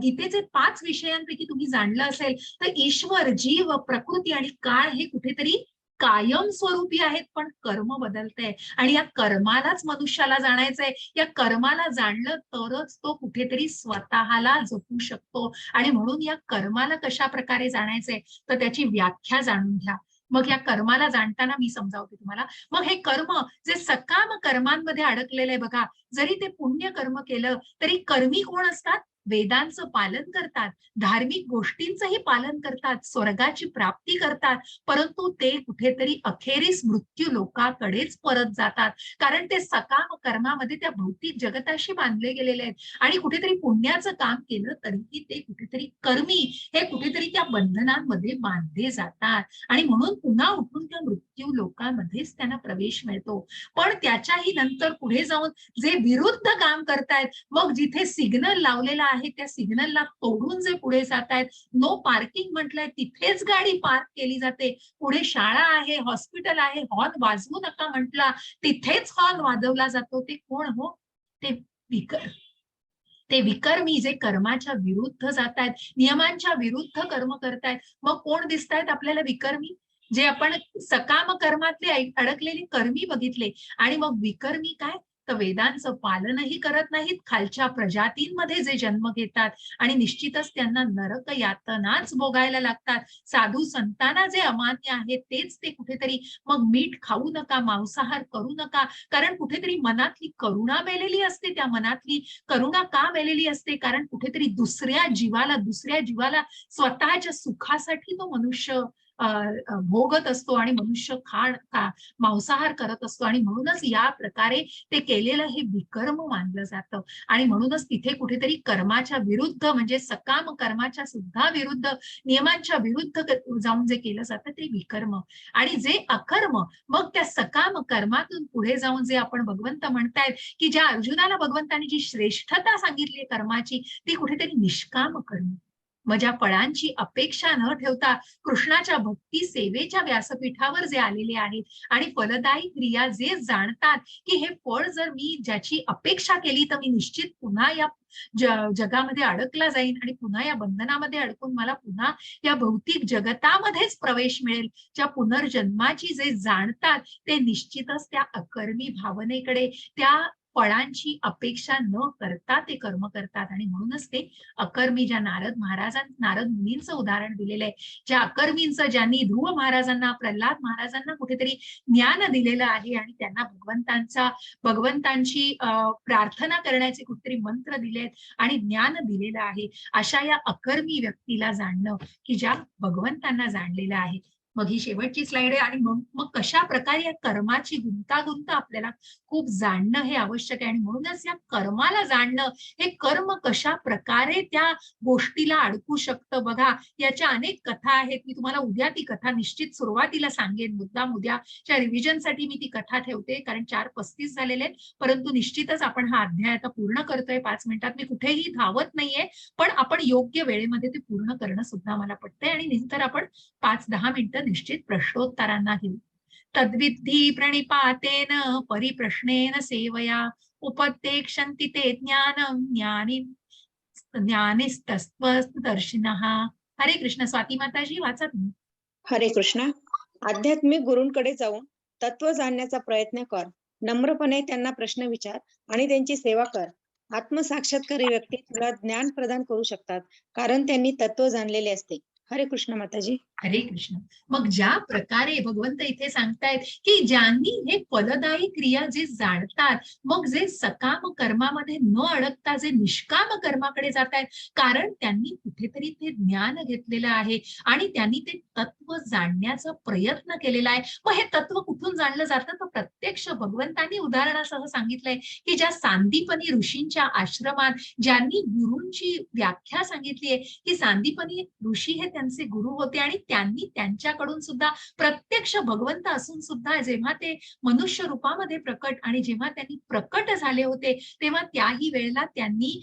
गीतेचे 5 विषयांपैकी तुम्ही जाणलं असेल तर ईश्वर, जीव, प्रकृती आणि काळ हे कुठेतरी कायम स्वरूपी आहेत, पण कर्म बदलतंय आणि या कर्मालाच मनुष्याला जाणायचंय. या कर्माला जाणलं तरच तो कुठेतरी स्वतःला जपू शकतो. आणि म्हणून या कर्माला कशा प्रकारे जाणायचंय तर त्याची व्याख्या जाणून घ्या. मग या कर्माला जाणताना मी समजावते तुम्हाला. मग हे कर्म जे सकाम कर्मांमध्ये अडकलेलं आहे बघा, जरी ते पुण्य कर्म केलं तरी कर्मी कोण असतात? वेदांचं पालन करतात, धार्मिक गोष्टींचंही पालन करतात, स्वर्गाची प्राप्ती करतात, परंतु ते कुठेतरी अखेरीस मृत्यू लोकाकडेच परत जातात. कारण ते सकाम कर्मामध्ये त्या भौतिक जगताशी बांधले गेलेले आहेत. आणि कुठेतरी पुण्याचं काम केलं तरीही ते कुठेतरी कर्मी हे कुठेतरी त्या बंधनांमध्ये बांधले जातात आणि म्हणून पुन्हा उठून त्या मृत्यू लोकांमध्येच त्यांना प्रवेश मिळतो. पण त्याच्याही नंतर पुढे जाऊन जे विरुद्ध काम करतायत, मग जिथे सिग्नल लावलेला आहे त्या सिग्नलला तोडून जे पुढे जात आहेत, नो पार्किंग म्हटलंय तिथेच गाडी पार्क केली जाते, पुढे शाळा आहे, हॉस्पिटल आहे, हॉर्न वाजवू नका म्हटला तिथेच हॉर्न वाजवला जातो, ते कोण हो? ते विकर्मी जे कर्माच्या विरुद्ध जात आहेत, नियमांच्या विरुद्ध कर्म करतायत. मग कोण दिसतायत आपल्याला विकर्मी? जे आपण सकाम कर्मातले अडकलेले कर्मी बघितले. आणि मग विकर्मी काय? तर वेदांचं पालनही करत नाहीत, खालच्या प्रजातींमध्ये जे जन्म घेतात आणि निश्चितच त्यांना नरक यातनाच भोगायला लागतात. साधू संतांना जे अमान्य आहेत तेच ते कुठेतरी मग मीठ खाऊ नका, मांसाहार करू नका, कारण कुठेतरी मनातली करुणा मेलेली असते. त्या मनातली करुणा का मेलेली असते? कारण कुठेतरी दुसऱ्या जीवाला स्वतःच्या सुखासाठी तो मनुष्य भोगत असतो आणि मनुष्य मांसाहार करत असतो. आणि म्हणूनच या प्रकारे ते केलेलं हे विकर्म मानलं जातं. आणि म्हणूनच तिथे कुठेतरी कर्माच्या विरुद्ध, म्हणजे सकाम कर्माच्या सुद्धा विरुद्ध, नियमांच्या विरुद्ध जाऊन जे केलं जातं ते विकर्म. आणि जे अकर्म, मग त्या सकाम कर्मातून पुढे जाऊन जे आपण भगवंत म्हणतायत की ज्या अर्जुनाला भगवंतांनी जी श्रेष्ठता सांगितली कर्माची, ती कुठेतरी निष्काम कर्म, माझ्या फळांची अपेक्षा न ठेवता कृष्णाच्या भक्ती सेवेच्या व्यासपीठावर जे आलेले आहेत आणि फलदायी क्रिया जे जाणतात की हे फळ जर मी ज्याची अपेक्षा केली तर मी निश्चित पुन्हा या जगामध्ये अडकला जाईन आणि पुन्हा या बंधनामध्ये अडकून मला पुन्हा या भौतिक जगतामध्येच प्रवेश मिळेल, ज्या पुनर्जन्माची जे जाणतात ते निश्चितच त्या अकर्मी भावनेकडे, त्या फळांची अपेक्षा न करता ते कर्म करतात. आणि म्हणूनच ते अकर्मी, ज्या नारद मुनींचं उदाहरण दिलेलं आहे, ज्या अकर्मींचं, ज्यांनी ध्रुव महाराजांना, प्रल्हाद महाराजांना कुठेतरी ज्ञान दिलेलं आहे आणि त्यांना भगवंतांची प्रार्थना करण्याचे कुठेतरी मंत्र दिलेत आणि ज्ञान दिलेलं आहे, अशा या अकर्मी व्यक्तीला जाणणं की ज्या भगवंतांना जाणलेलं आहे, मग ही शेवटची स्लाइड आहे आणि मग मग कशा प्रकारे या कर्माची गुंतागुंत आपल्याला खूप जाणणं हे आवश्यक आहे आणि म्हणूनच या कर्माला जाणणं, हे कर्म कशा प्रकारे त्या गोष्टीला अडकू शकतं बघा, याच्या अनेक कथा आहेत. मी तुम्हाला उद्या ती कथा निश्चित सुरुवातीला सांगेन. मुद्दाम उद्याच्या रिव्हिजनसाठी मी ती कथा ठेवते, कारण 4:35 झालेले आहेत. परंतु निश्चितच आपण हा अध्याय आता पूर्ण करतोय 5 मिनिटात. मी कुठेही धावत नाहीये, पण आपण योग्य वेळेमध्ये ते पूर्ण करणं सुद्धा मला पटतंय आणि नंतर आपण 5-10 मिनिटं निश्चित प्रश्नोत्तरांना घेऊ. तद्विद्धि प्रणिपातेन परिप्रश्नेन सेवया उपदेक्षन्ति ते ज्ञानं ज्ञानिस्तत्त्वदर्शिनः. हरे कृष्ण. स्वाती माताजी वाचा तुम्ही. हरे कृष्णा. आध्यात्मिक गुरूंकडे जाऊन तत्व जाणण्याचा प्रयत्न कर. नम्रपणे त्यांना प्रश्न विचार आणि त्यांची सेवा कर. आत्मसाक्षात्कारी व्यक्ती तुला ज्ञान प्रदान करू शकतात, कारण त्यांनी तत्व जाणलेले असते. हरे कृष्ण माताजी. हरे कृष्ण. मग ज्या प्रकारे भगवंत इथे सांगतायत की ज्यांनी हे फलदायी क्रिया जे जाणतात, मग जे सकाम कर्मामध्ये न अडकता जे निष्काम कर्माकडे जात आहेत, कारण त्यांनी कुठेतरी ते ज्ञान घेतलेलं आहे आणि त्यांनी ते तत्व जाणण्याचा प्रयत्न केलेला आहे. मग हे तत्व कुठून जाणलं जातं? तर प्रत्यक्ष भगवंतांनी उदाहरणासह सांगितलंय की ज्या सांदीपनी ऋषींच्या आश्रमात ज्यांनी गुरूंची व्याख्या सांगितली आहे की सांदीपनी ऋषी हे त्यांचे गुरु होते आणि त्यांनी त्यांच्याकडून सुद्धा प्रत्यक्ष भगवंत असून सुद्धा जेव्हा ते मनुष्य रूपामध्ये प्रकट आणि जेव्हा त्यांनी प्रकट झाले होते, तेव्हा त्याही वेळेला त्यांनी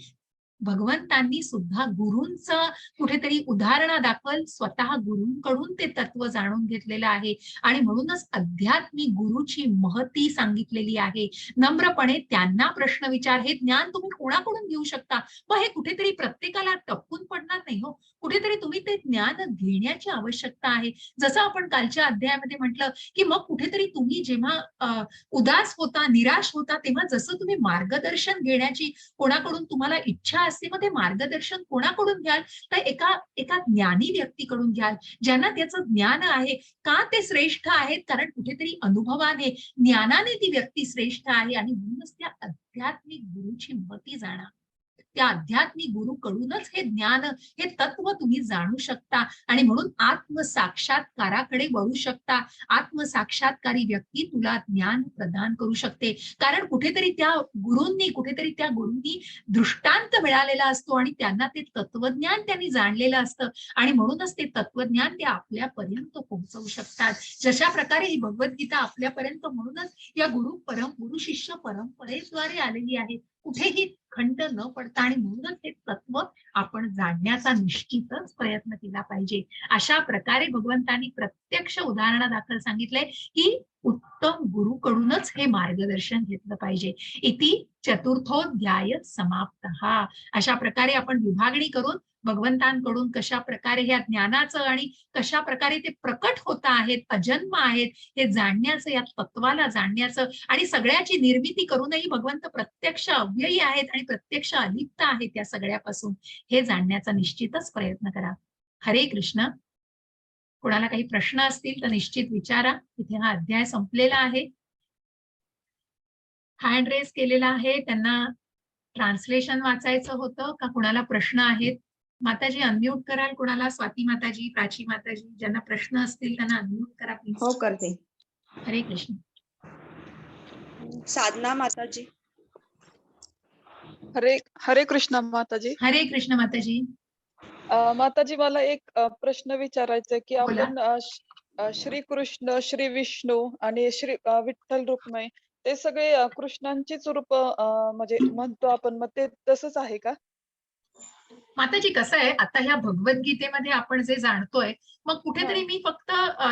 भगवंतांनी सुद्धा गुरूंचं कुठेतरी उदाहरणादाखल स्वतः गुरूंकडून ते तत्व जाणून घेतलेलं आहे आणि म्हणूनच अध्यात्मिक गुरुची महती सांगितलेली आहे. नम्रपणे त्यांना प्रश्न विचार. हे ज्ञान तुम्ही कोणाकडून घेऊ शकता? मग हे कुठेतरी प्रत्येकाला टपकून पडणार नाही हो. कुठेतरी तुम्ही ते ज्ञान घेण्याची आवश्यकता आहे. जसं आपण कालच्या अध्यायामध्ये म्हटलं की मग कुठेतरी तुम्ही जेव्हा उदास होता, निराश होता, तेव्हा जसं तुम्ही मार्गदर्शन घेण्याची कोणाकडून तुम्हाला इच्छा असते, मग ते मार्गदर्शन कोणाकडून घ्याल? तर एका ज्ञानी व्यक्तीकडून घ्याल, ज्यांना त्याचं ज्ञान आहे. का ते श्रेष्ठ आहेत? कारण कुठेतरी अनुभवाने, ज्ञानाने ती व्यक्ती श्रेष्ठ आहे आणि म्हणूनच त्या आध्यात्मिक गुरुची मती जाणा. त्या आध्यात्मिक गुरुकडूनच हे ज्ञान, हे तत्व तुम्ही जाणू शकता आणि म्हणून आत्मसाक्षात्काराकडे वळू शकता. आत्मसाक्षात्कारी व्यक्ती तुला ज्ञान प्रदान करू शकते, कारण कुठेतरी त्या गुरूंनी दृष्टांत मिळालेला असतो आणि त्यांना ते तत्वज्ञान त्यांनी जाणलेलं असतं आणि म्हणूनच ते तत्वज्ञान ते आपल्यापर्यंत पोहोचवू शकतात. जशा प्रकारे ही भगवद्गीता आपल्यापर्यंत म्हणूनच या गुरु शिष्य परंपरेद्वारे आलेली आहे. कुठेही खंड न पडता आणि म्हणूनच हे तत्व आपण जाणण्याचा निश्चितच प्रयत्न केला पाहिजे. अशा प्रकारे भगवंतांनी प्रत्यक्ष उदाहरणादाखल सांगितलंय की उत्तम गुरुकडूनच हे मार्गदर्शन घेतलं पाहिजे. इति चतुर्थोध्याय समाप्तः. अशा प्रकारे आपण विभागणी करून भगवंतांकडून कशा प्रकारे ह्या ज्ञानाचं आणि कशा प्रकारे ते प्रकट होत आहेत, अजन्म आहेत, हे जाणण्याचं, या तत्वाला जाणण्याचं आणि सगळ्याची निर्मिती करूनही भगवंत प्रत्यक्ष अव्ययी आहेत आणि प्रत्यक्ष अलिप्त आहेत या सगळ्यापासून, हे जाणण्याचा निश्चितच प्रयत्न करा. हरे कृष्ण. कोणाला काही प्रश्न असतील तर निश्चित विचारा. इथे हा अध्याय संपलेला आहे. हँड रेस केलेला आहे, त्यांना ट्रान्सलेशन वाचायचं होतं का? कोणाला प्रश्न आहेत? माताजी अनम्यूट कराल कोणाला? स्वाती माताजी, प्राची माताजी, ज्यांना प्रश्न असतील त्यांना अनम्यूट करा प्लीज. हो करते. हरे कृष्ण. साधना माताजी. हरे कृष्ण माताजी. हरे कृष्ण माताजी. माताजी मला एक प्रश्न विचारायचा आहे की बोला. आपण श्री कृष्ण, श्री विष्णू आणि श्री विठ्ठल रुक्मिणी ते सगळे कृष्णांचीच रूप म्हणजे म्हणतो आपण, मग ते तसंच आहे का? माताजी कसं आहे, आता ह्या भगवद्गीतेमध्ये आपण जे जाणतोय, मग कुठेतरी मी फक्त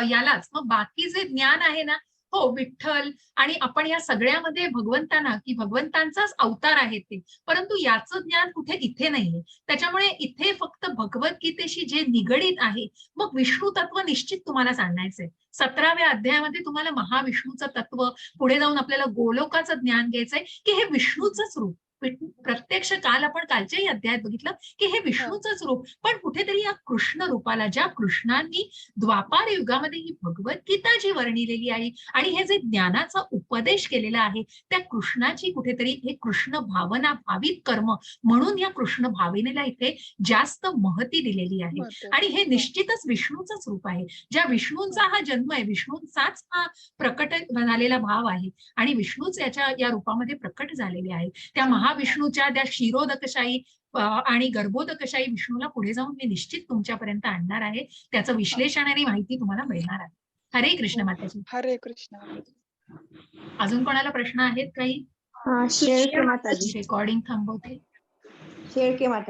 यालाच, मग बाकी जे ज्ञान आहे ना, हो विठ्ठल आणि आपण या सगळ्यामध्ये भगवंतांना की भगवंतांचाच अवतार आहे ते, परंतु याचं ज्ञान कुठे इथे नाहीये. त्याच्यामुळे इथे फक्त भगवद्गीतेशी जे निगडीत आहे, मग विष्णू तत्व निश्चित तुम्हाला सांगायचंय. 17व्या अध्यायामध्ये तुम्हाला महाविष्णूचं तत्व, पुढे जाऊन आपल्याला गोलोकाचं ज्ञान घ्यायचंय की हे विष्णूचंच रूप. प्रत्यक्ष काल आपण कालच्याही अध्यायात बघितलं की हे विष्णूचंच रूप, पण कुठेतरी या कृष्ण रूपाला, ज्या कृष्णांनी द्वापार युगामध्ये ही भगवद्गीता जी वर्णिलेली आहे आणि हे जे ज्ञानाचा उपदेश केलेला आहे त्या कृष्णाची कुठेतरी हे कृष्ण भावना भावित कर्म म्हणून या कृष्ण भावनेला इथे जास्त महती दिलेली आहे. आणि हे निश्चितच विष्णूचंच रूप आहे. ज्या विष्णूंचा हा जन्म आहे, विष्णूंचाच हा प्रकट झालेला भाव आहे आणि विष्णूच या रूपामध्ये प्रकट झालेले आहे. त्या महाविष्णूच्या त्या क्षीरोदकशाही आणि गर्भोदकशाही विष्णूला पुढे जाऊन मी निश्चित तुमच्यापर्यंत आणणार आहे. त्याचं विश्लेषण आणि माहिती तुम्हाला मिळणार आहे. हरे कृष्ण माताजी. हरे कृष्ण. अजून कोणाला प्रश्न आहेत काही? शेळके माताजी. रेकॉर्डिंग थांबवते. शेळके माताजी.